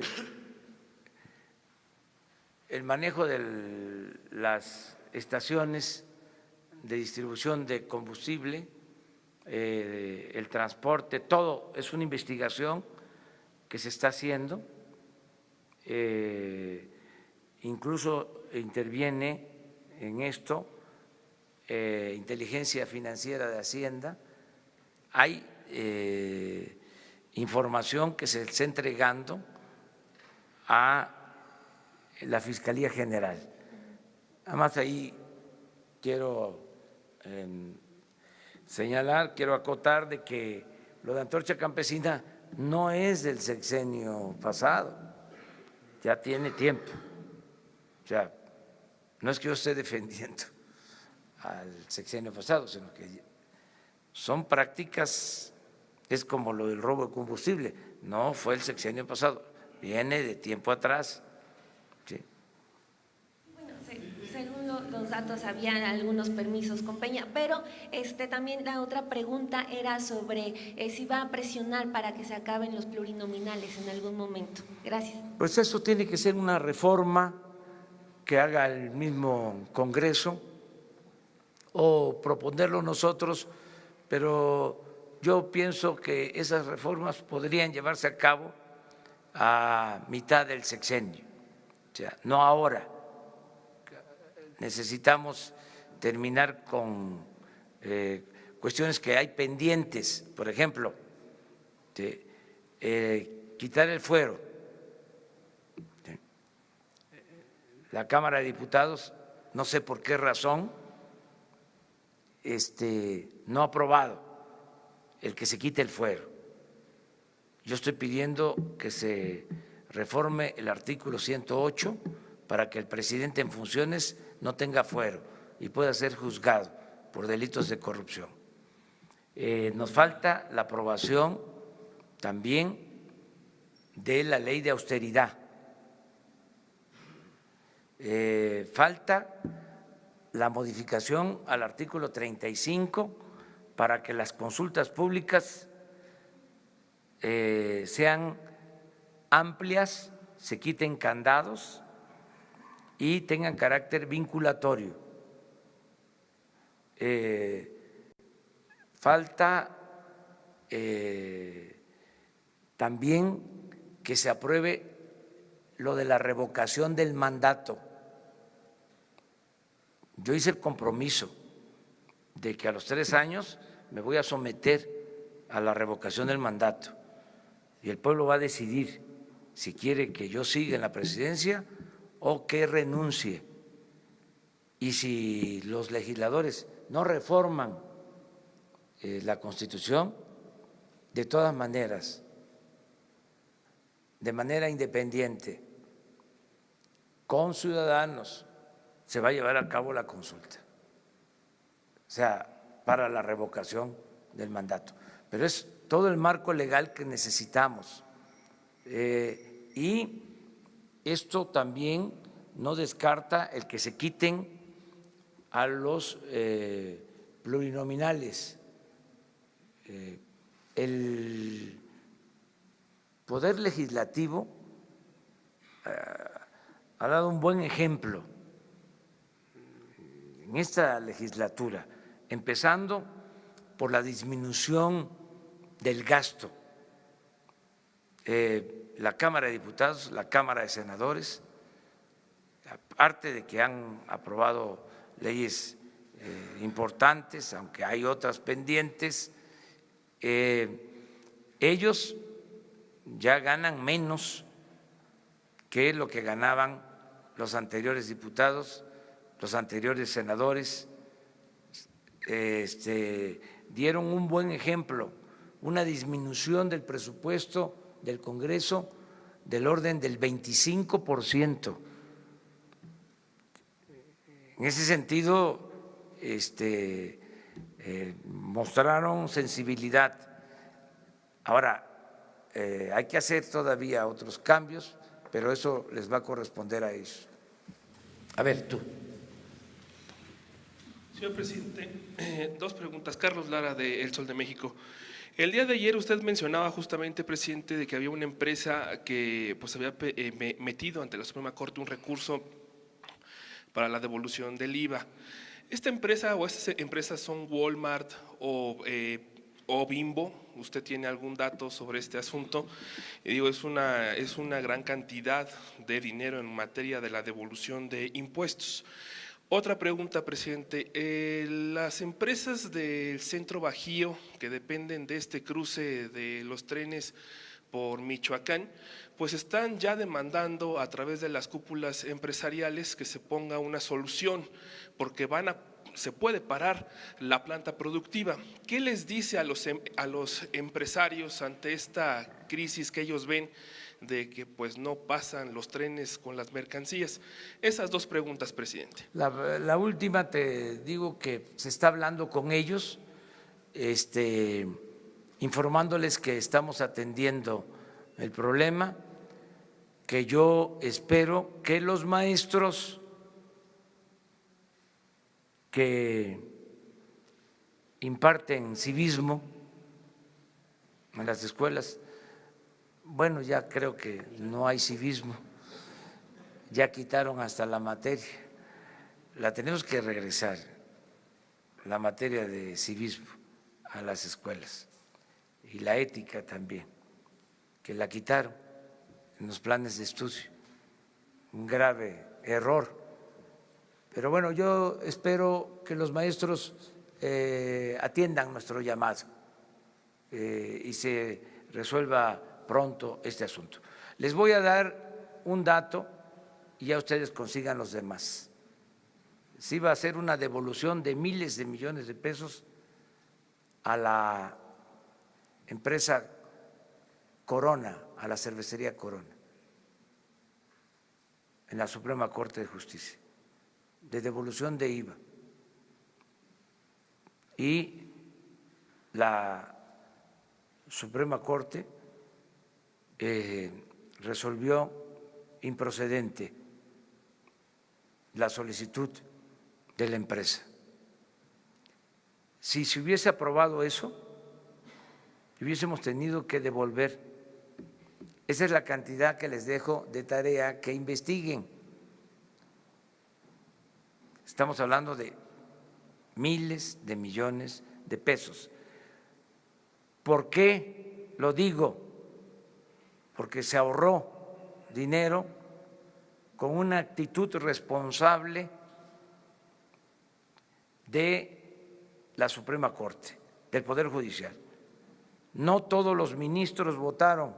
el manejo de las estaciones de distribución de combustible, el transporte, todo es una investigación que se está haciendo. Incluso interviene en esto inteligencia financiera de Hacienda. Hay información que se está entregando a la Fiscalía General. Además, ahí quiero señalar, quiero acotar de que lo de Antorcha Campesina no es del sexenio pasado, ya tiene tiempo. O sea, no es que yo esté defendiendo al sexenio pasado, sino que son prácticas, es como lo del robo de combustible, no fue el sexenio pasado, viene de tiempo atrás. ¿Sí?
Bueno, según los datos habían algunos permisos con Peña, pero también la otra pregunta era sobre si va a presionar para que se acaben los plurinominales en algún momento. Gracias.
Pues eso tiene que ser una reforma que haga el mismo Congreso o proponerlo nosotros, pero yo pienso que esas reformas podrían llevarse a cabo a mitad del sexenio, o sea, no ahora. Necesitamos terminar con cuestiones que hay pendientes, por ejemplo, quitar el fuero. La Cámara de Diputados, no sé por qué razón, no ha aprobado el que se quite el fuero. Yo estoy pidiendo que se reforme el artículo 108 para que el presidente en funciones no tenga fuero y pueda ser juzgado por delitos de corrupción. Nos falta la aprobación también de la ley de austeridad. Falta la modificación al artículo 35 para que las consultas públicas sean amplias, se quiten candados y tengan carácter vinculatorio. Falta también que se apruebe lo de la revocación del mandato. Yo hice el compromiso de que a los 3 años me voy a someter a la revocación del mandato y el pueblo va a decidir si quiere que yo siga en la presidencia o que renuncie. Y si los legisladores no reforman la Constitución, de todas maneras, de manera independiente, con ciudadanos se va a llevar a cabo la consulta, o sea, para la revocación del mandato. Pero es todo el marco legal que necesitamos. Y esto también no descarta el que se quiten a los plurinominales. El Poder Legislativo ha dado un buen ejemplo en esta legislatura, empezando por la disminución del gasto. La Cámara de Diputados, la Cámara de Senadores, aparte de que han aprobado leyes importantes, aunque hay otras pendientes, ellos ya ganan menos que lo que ganaban los anteriores diputados, los anteriores senadores. Dieron un buen ejemplo, una disminución del presupuesto del Congreso del orden del 25%. En ese sentido, mostraron sensibilidad. Ahora, hay que hacer todavía otros cambios, pero eso les va a corresponder a ellos. A ver, tú.
Señor presidente, dos preguntas. Carlos Lara, de El Sol de México. El día de ayer usted mencionaba justamente, presidente, de que había una empresa que pues había metido ante la Suprema Corte un recurso para la devolución del IVA. ¿Esta empresa o estas empresas son Walmart o Bimbo? ¿Usted tiene algún dato sobre este asunto? Y digo, es una gran cantidad de dinero en materia de la devolución de impuestos. Otra pregunta, presidente. Las empresas del Centro Bajío que dependen de este cruce de los trenes por Michoacán, pues están ya demandando a través de las cúpulas empresariales que se ponga una solución, porque se puede parar la planta productiva. ¿Qué les dice a los empresarios ante esta crisis que ellos ven de que pues no pasan los trenes con las mercancías? Esas dos preguntas, presidente.
La última, te digo que se está hablando con ellos, informándoles que estamos atendiendo el problema, que yo espero que los maestros que imparten civismo en las escuelas, bueno, ya creo que no hay civismo, ya quitaron hasta la materia, la tenemos que regresar, la materia de civismo a las escuelas y la ética también, que la quitaron en los planes de estudio, un grave error. Pero bueno, yo espero que los maestros atiendan nuestro llamado y se resuelva pronto este asunto. Les voy a dar un dato y ya ustedes consigan los demás. Sí va a ser una devolución de miles de millones de pesos a la empresa Corona, a la cervecería Corona, en la Suprema Corte de Justicia, de devolución de IVA. Y la Suprema Corte resolvió improcedente la solicitud de la empresa. Si se hubiese aprobado eso, hubiésemos tenido que devolver. Esa es la cantidad que les dejo de tarea, que investiguen. Estamos hablando de miles de millones de pesos. ¿Por qué lo digo? Porque se ahorró dinero con una actitud responsable de la Suprema Corte, del Poder Judicial. No todos los ministros votaron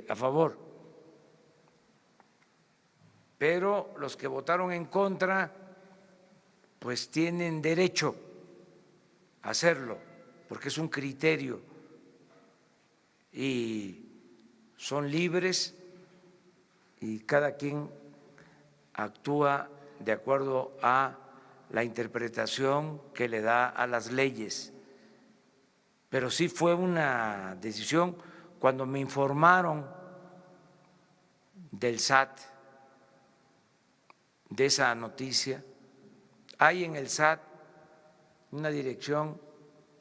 a favor, pero los que votaron en contra pues tienen derecho a hacerlo, porque es un criterio y son libres y cada quien actúa de acuerdo a la interpretación que le da a las leyes. Pero sí fue una decisión cuando me informaron del SAT de esa noticia. Hay en el SAT una dirección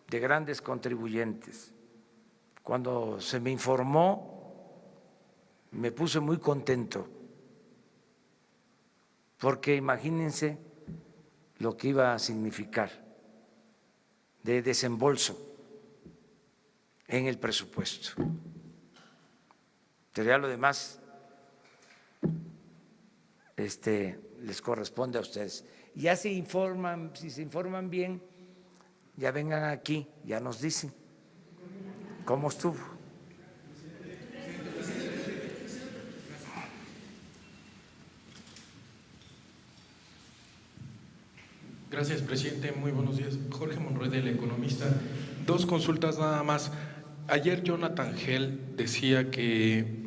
de grandes contribuyentes. Cuando se me informó, me puse muy contento, porque imagínense lo que iba a significar de desembolso en el presupuesto. Pero ya lo demás les corresponde a ustedes. Ya se informan, si se informan bien, ya vengan aquí, ya nos dicen cómo estuvo.
Gracias, presidente. Muy buenos días. Jorge Monroy, del Economista. Dos consultas nada más. Ayer Jonathan Gell decía que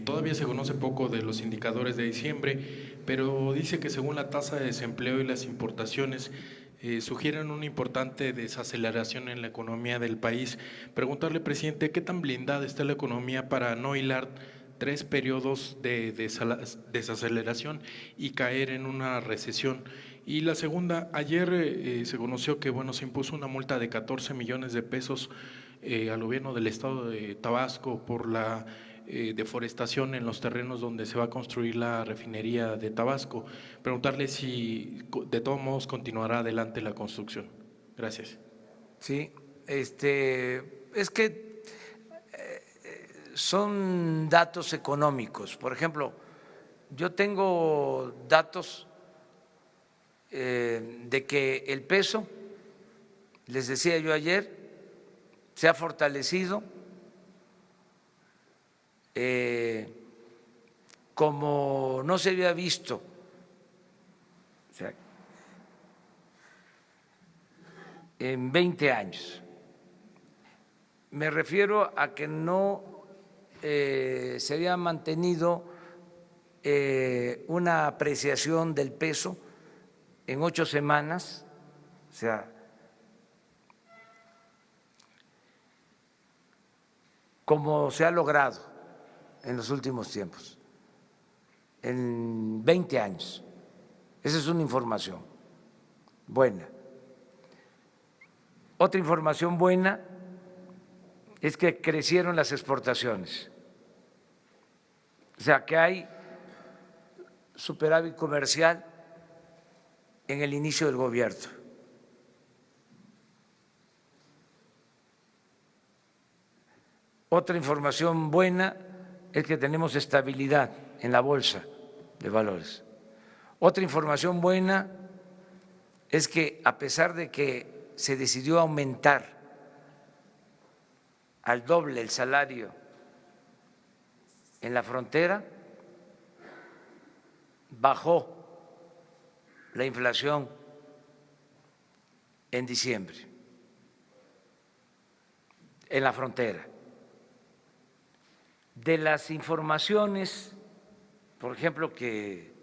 todavía se conoce poco de los indicadores de diciembre, pero dice que según la tasa de desempleo y las importaciones sugieren una importante desaceleración en la economía del país. Preguntarle, presidente, ¿qué tan blindada está la economía para no hilar 3 periodos de desaceleración y caer en una recesión? Y la segunda, ayer se conoció que se impuso una multa de 14 millones de pesos al gobierno del estado de Tabasco por la deforestación en los terrenos donde se va a construir la refinería de Tabasco. Preguntarle si de todos modos continuará adelante la construcción. Gracias.
Sí, es que son datos económicos. Por ejemplo, yo tengo datos de que el peso, les decía yo ayer, se ha fortalecido como no se había visto. O sea, en 20 años. Me refiero a que no se había mantenido una apreciación del peso en 8 semanas, o sea, como se ha logrado en los últimos tiempos, en 20 años. Esa es una información buena. Otra información buena es que crecieron las exportaciones, o sea que hay superávit comercial en el inicio del gobierno. Otra información buena es que tenemos estabilidad en la bolsa de valores. Otra información buena es que a pesar de que se decidió aumentar al doble el salario en la frontera, bajó la inflación en diciembre en la frontera. De las informaciones, por ejemplo, que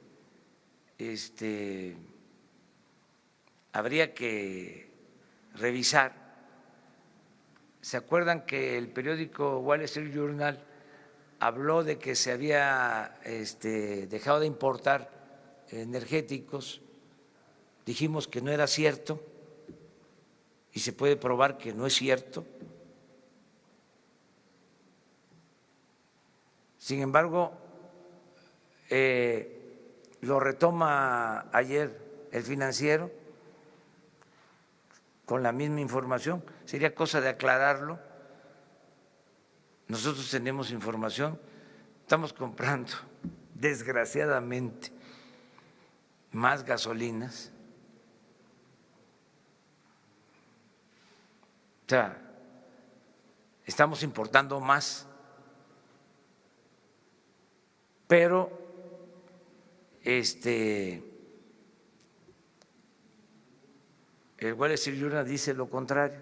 habría que revisar, ¿se acuerdan que el periódico Wall Street Journal habló de que se había dejado de importar energéticos? Dijimos que no era cierto y se puede probar que no es cierto. Sin embargo, lo retoma ayer el Financiero con la misma información. Sería cosa de aclararlo. Nosotros tenemos información, estamos comprando, desgraciadamente, más gasolinas. O sea, estamos importando más. Pero el Wall Street Journal dice lo contrario.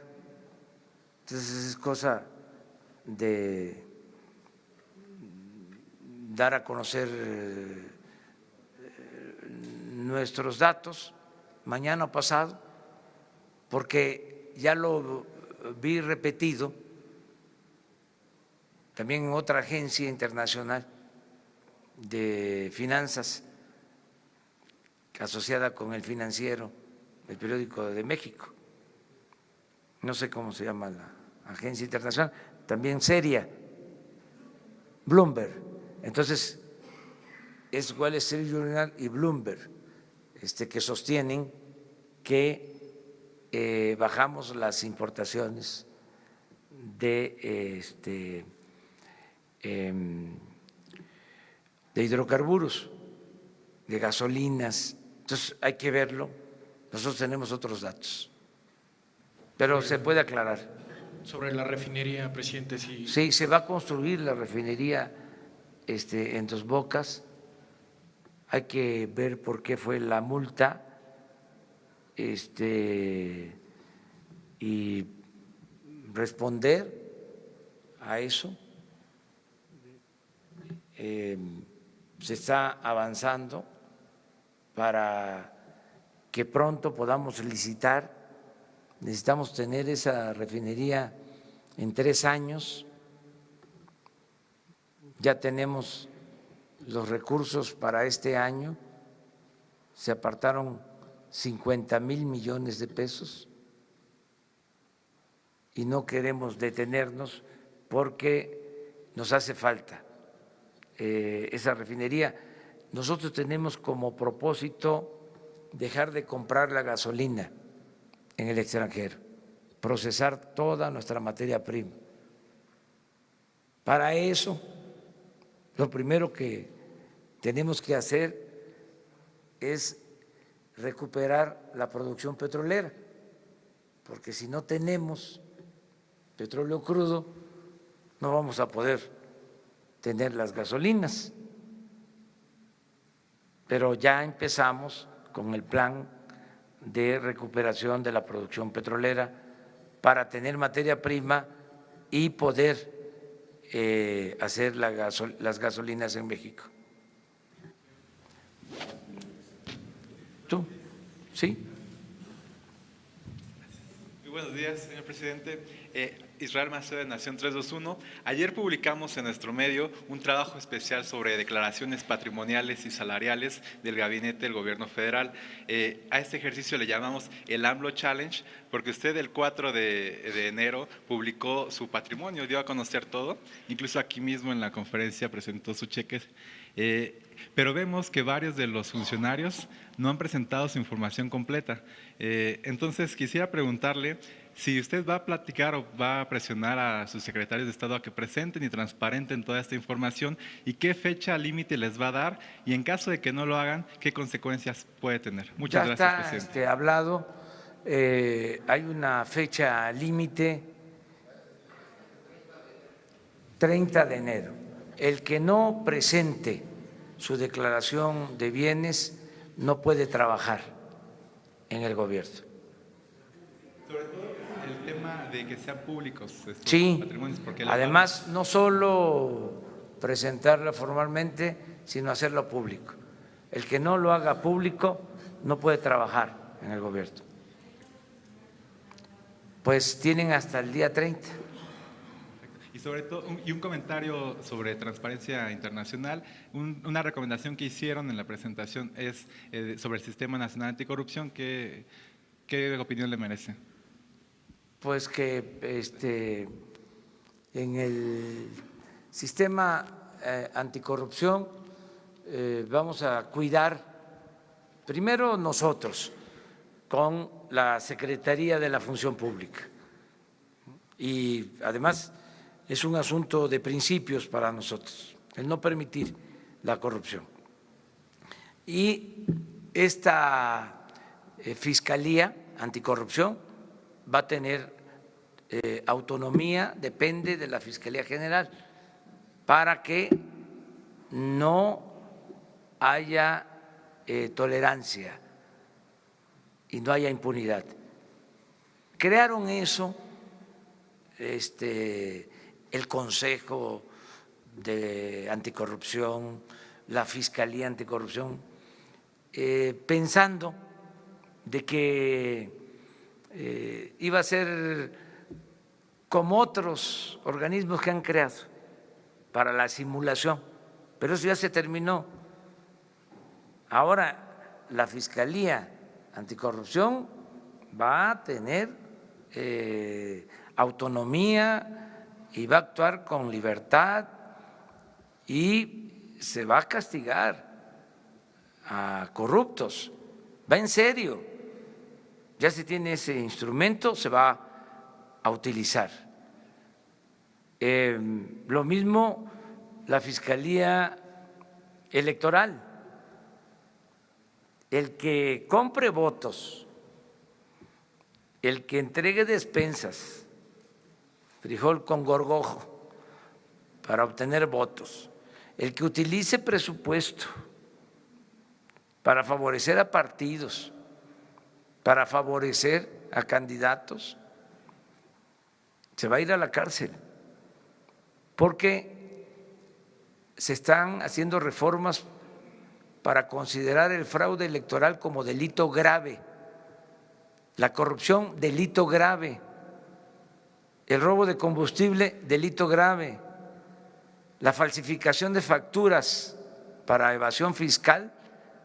Entonces es cosa de dar a conocer nuestros datos mañana o pasado, porque ya lo vi repetido también en otra agencia internacional de finanzas asociada con El Financiero, el periódico de México. No sé cómo se llama la agencia internacional, también seria, Bloomberg. Entonces, es Wall Street Journal y Bloomberg que sostienen que bajamos las importaciones de hidrocarburos, de gasolinas. Entonces hay que verlo. Nosotros tenemos otros datos, pero se puede aclarar.
Sobre la refinería, presidente,
Sí, se va a construir la refinería en Dos Bocas. Hay que ver por qué fue la multa y responder a eso. Se está avanzando para que pronto podamos licitar. Necesitamos tener esa refinería en 3 años. Ya tenemos los recursos para este año. Se apartaron 50,000 millones de pesos y no queremos detenernos porque nos hace falta esa refinería. Nosotros tenemos como propósito dejar de comprar la gasolina en el extranjero, procesar toda nuestra materia prima. Para eso, lo primero que tenemos que hacer es recuperar la producción petrolera, porque si no tenemos petróleo crudo, no vamos a poder tener las gasolinas. Pero ya empezamos con el plan de recuperación de la producción petrolera para tener materia prima y poder hacer las gasolinas en México. ¿Tú? ¿Sí?
Muy buenos días, señor presidente. Israel Macedo de Nación 321. Ayer publicamos en nuestro medio un trabajo especial sobre declaraciones patrimoniales y salariales del gabinete del gobierno federal. A este ejercicio le llamamos el AMLO Challenge, porque usted el 4 de enero publicó su patrimonio, dio a conocer todo, incluso aquí mismo en la conferencia presentó su cheque. Pero vemos que varios de los funcionarios no han presentado su información completa. Entonces quisiera preguntarle si usted va a platicar o va a presionar a sus secretarios de Estado a que presenten y transparenten toda esta información y qué fecha límite les va a dar y en caso de que no lo hagan, qué consecuencias puede tener. Muchas gracias, presidente.
Ya está hablado, hay una fecha límite, 30 de enero. El que no presente su declaración de bienes no puede trabajar en el gobierno.
Sobre todo el tema de que sean públicos estos patrimonios. Porque
además no solo presentarla formalmente, sino hacerlo público. El que no lo haga público no puede trabajar en el gobierno. Pues tienen hasta el día 30.
Y sobre todo, y un comentario sobre Transparencia Internacional, una recomendación que hicieron en la presentación es sobre el Sistema Nacional Anticorrupción. ¿Qué opinión le merece?
Pues que en el sistema anticorrupción vamos a cuidar primero nosotros con la Secretaría de la Función Pública y además es un asunto de principios para nosotros, el no permitir la corrupción. Y esta Fiscalía Anticorrupción va a tener autonomía, depende de la Fiscalía General, para que no haya tolerancia y no haya impunidad. Crearon eso, el Consejo de Anticorrupción, la Fiscalía Anticorrupción, pensando de que iba a ser como otros organismos que han creado para la simulación, pero eso ya se terminó. Ahora la Fiscalía Anticorrupción va a tener autonomía y va a actuar con libertad y se va a castigar a corruptos, va en serio, ya se tiene ese instrumento, se va a utilizar. Lo mismo la Fiscalía Electoral, el que compre votos, el que entregue despensas, frijol con gorgojo para obtener votos, el que utilice presupuesto para favorecer a partidos, para favorecer a candidatos, se va a ir a la cárcel, porque se están haciendo reformas para considerar el fraude electoral como delito grave, la corrupción delito grave, el robo de combustible delito grave, la falsificación de facturas para evasión fiscal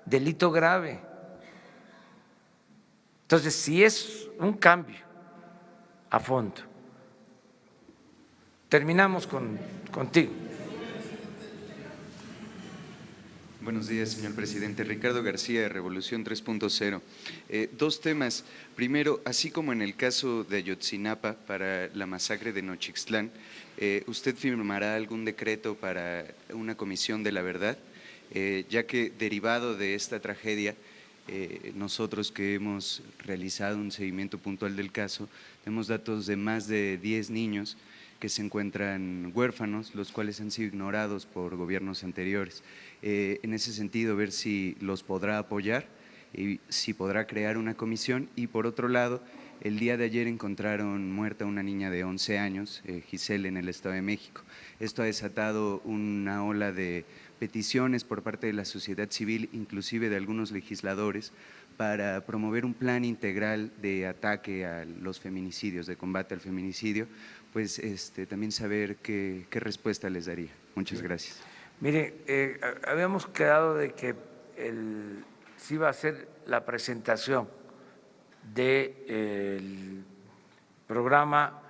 delito grave. Entonces, si es un cambio a fondo. Terminamos contigo.
Buenos días, señor presidente. Ricardo García, de Revolución 3.0. Dos temas. Primero, así como en el caso de Ayotzinapa para la masacre de Nochixtlán, ¿usted firmará algún decreto para una comisión de la verdad? Ya que derivado de esta tragedia, nosotros que hemos realizado un seguimiento puntual del caso, tenemos datos de más de 10 niños que se encuentran huérfanos, los cuales han sido ignorados por gobiernos anteriores. En ese sentido, ver si los podrá apoyar y si podrá crear una comisión. Y por otro lado, el día de ayer encontraron muerta una niña de 11 años, Giselle, en el Estado de México. Esto ha desatado una ola de peticiones por parte de la sociedad civil, inclusive de algunos legisladores, para promover un plan integral de ataque a los feminicidios, de combate al feminicidio. Pues también saber qué respuesta les daría. Muchas gracias.
Mire, habíamos quedado de que se iba a hacer la presentación del programa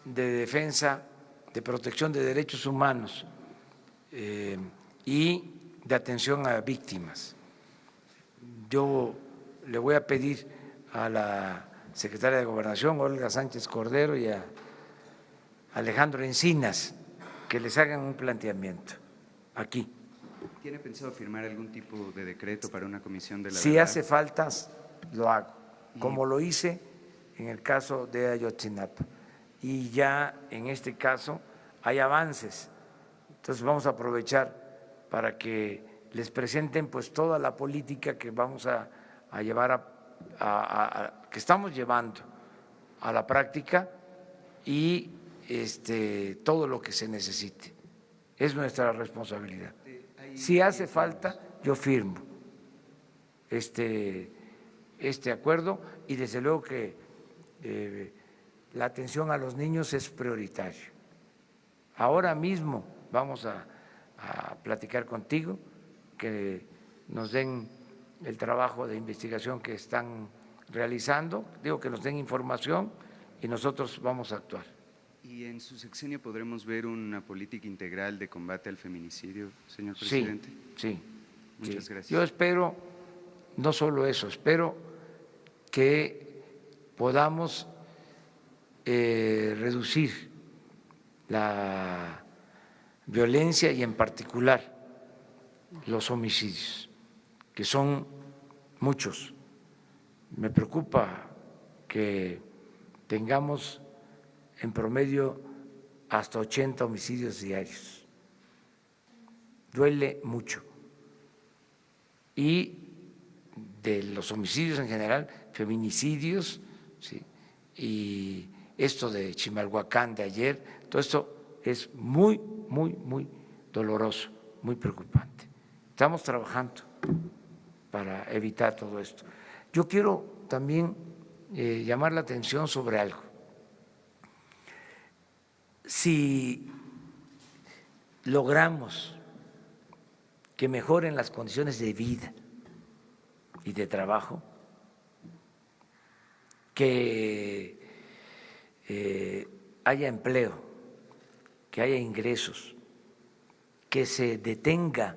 de defensa, de protección de derechos humanos y de atención a víctimas. Yo le voy a pedir a la secretaria de Gobernación, Olga Sánchez Cordero, y a Alejandro Encinas, que les hagan un planteamiento aquí.
¿Tiene pensado firmar algún tipo de decreto para una comisión de la
Si
verdad?
hace falta, lo hago, como lo hice en el caso de Ayotzinapa. Y ya en este caso hay avances. Entonces vamos a aprovechar para que les presenten pues toda la política que vamos a llevar que estamos llevando a la práctica y todo lo que se necesite. Es nuestra responsabilidad. Si hace falta, yo firmo este acuerdo y desde luego que la atención a los niños es prioritario. Ahora mismo vamos a platicar contigo, que nos den el trabajo de investigación que están realizando, digo que nos den información y nosotros vamos a actuar.
¿Y en su sexenio podremos ver una política integral de combate al feminicidio, señor presidente?
Sí.
Muchas gracias.
Yo espero, no solo eso, espero que podamos reducir la violencia y en particular los homicidios, que son muchos. Me preocupa que tengamos en promedio hasta 80 homicidios diarios. Duele mucho. Y de los homicidios en general, feminicidios, ¿sí? Y esto de Chimalhuacán de ayer, todo esto es muy doloroso, muy preocupante. Estamos trabajando para evitar todo esto. Yo quiero también llamar la atención sobre algo. Si logramos que mejoren las condiciones de vida y de trabajo, que haya empleo, que haya ingresos, que se detenga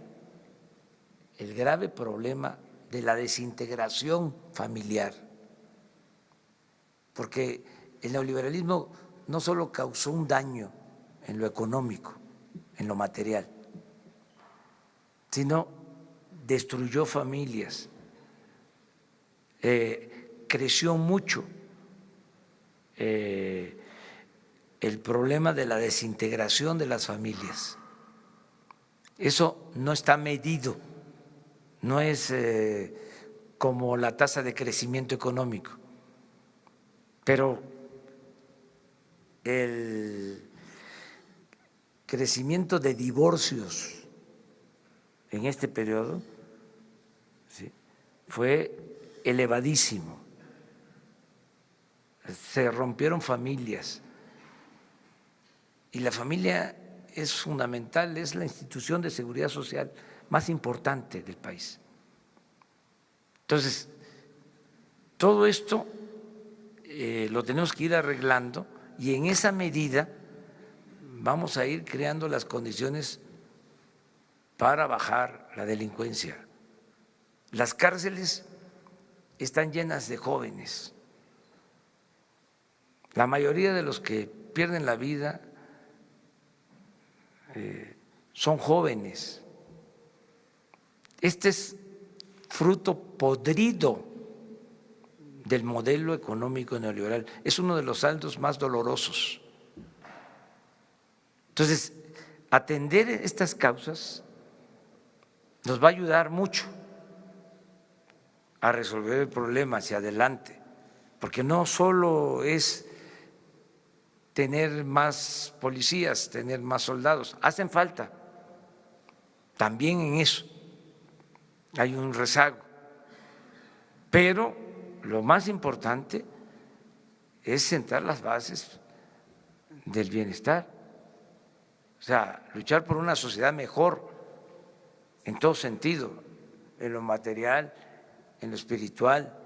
el grave problema de la desintegración familiar, porque el neoliberalismo no solo causó un daño en lo económico, en lo material, sino destruyó familias, creció mucho el problema de la desintegración de las familias. Eso no está medido, no es como la tasa de crecimiento económico, pero el crecimiento de divorcios en este periodo, ¿sí?, fue elevadísimo. Se rompieron familias y la familia es fundamental, es la institución de seguridad social más importante del país. Entonces, todo esto lo tenemos que ir arreglando y en esa medida vamos a ir creando las condiciones para bajar la delincuencia. Las cárceles están llenas de jóvenes. La mayoría de los que pierden la vida son jóvenes. Este es fruto podrido del modelo económico neoliberal. Es uno de los saldos más dolorosos. Entonces, atender estas causas nos va a ayudar mucho a resolver el problema hacia adelante, porque no solo es tener más policías, tener más soldados, hacen falta, también en eso hay un rezago, pero lo más importante es sentar las bases del bienestar, o sea, luchar por una sociedad mejor en todo sentido, en lo material, en lo espiritual,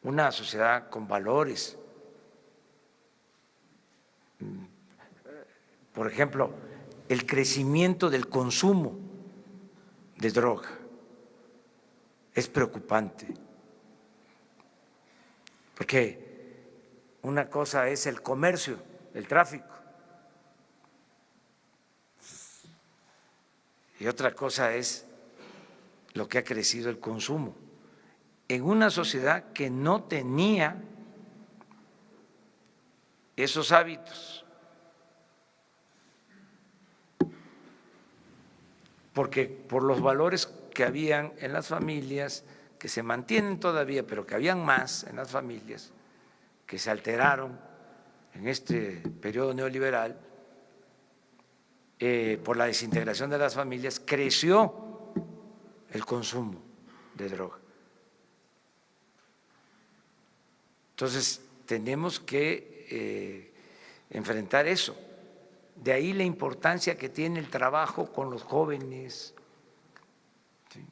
una sociedad con valores. Por ejemplo, el crecimiento del consumo de droga es preocupante, porque una cosa es el comercio, el tráfico, y otra cosa es lo que ha crecido el consumo en una sociedad que no tenía esos hábitos, porque por los valores que habían en las familias, que se mantienen todavía, pero que habían más en las familias, que se alteraron en este periodo neoliberal, por la desintegración de las familias, creció el consumo de droga. Entonces, tenemos que enfrentar eso. De ahí la importancia que tiene el trabajo con los jóvenes, ¿sí?,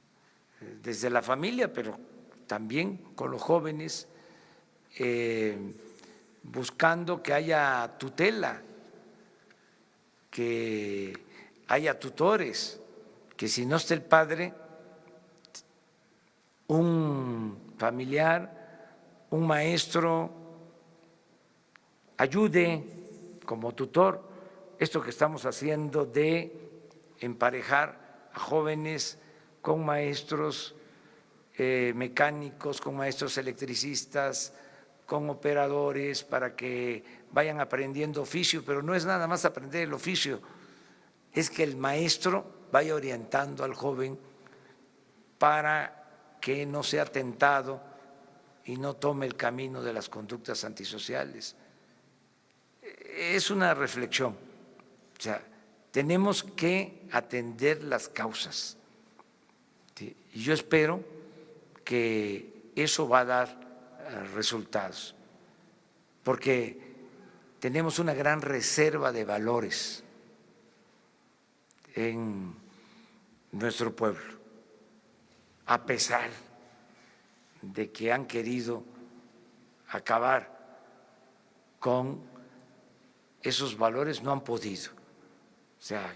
desde la familia, pero también con los jóvenes, buscando que haya tutela, que haya tutores, que si no está el padre, un familiar, un maestro, ayude como tutor. Esto que estamos haciendo de emparejar a jóvenes con maestros mecánicos, con maestros electricistas, con operadores, para que vayan aprendiendo oficio, pero no es nada más aprender el oficio, es que el maestro vaya orientando al joven para que no sea tentado y no tome el camino de las conductas antisociales. Es una reflexión, o sea, tenemos que atender las causas. ¿Sí? Y yo espero que eso va a dar resultados, porque tenemos una gran reserva de valores en nuestro pueblo, a pesar de que han querido acabar con esos valores, no han podido. O sea,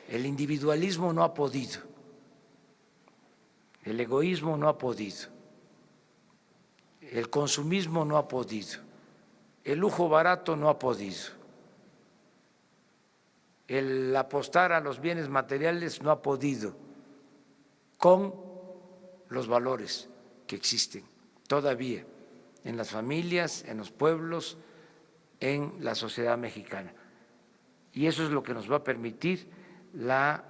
el individualismo no ha podido, el egoísmo no ha podido, el consumismo no ha podido, el lujo barato no ha podido, el apostar a los bienes materiales no ha podido con los valores que existen todavía en las familias, en los pueblos, en la sociedad mexicana. Y eso es lo que nos va a permitir la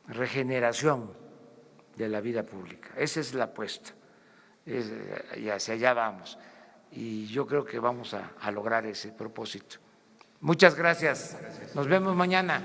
regeneración de la vida pública. Esa es la apuesta, y hacia allá vamos. Y yo creo que vamos a lograr ese propósito. Muchas gracias. Nos vemos mañana.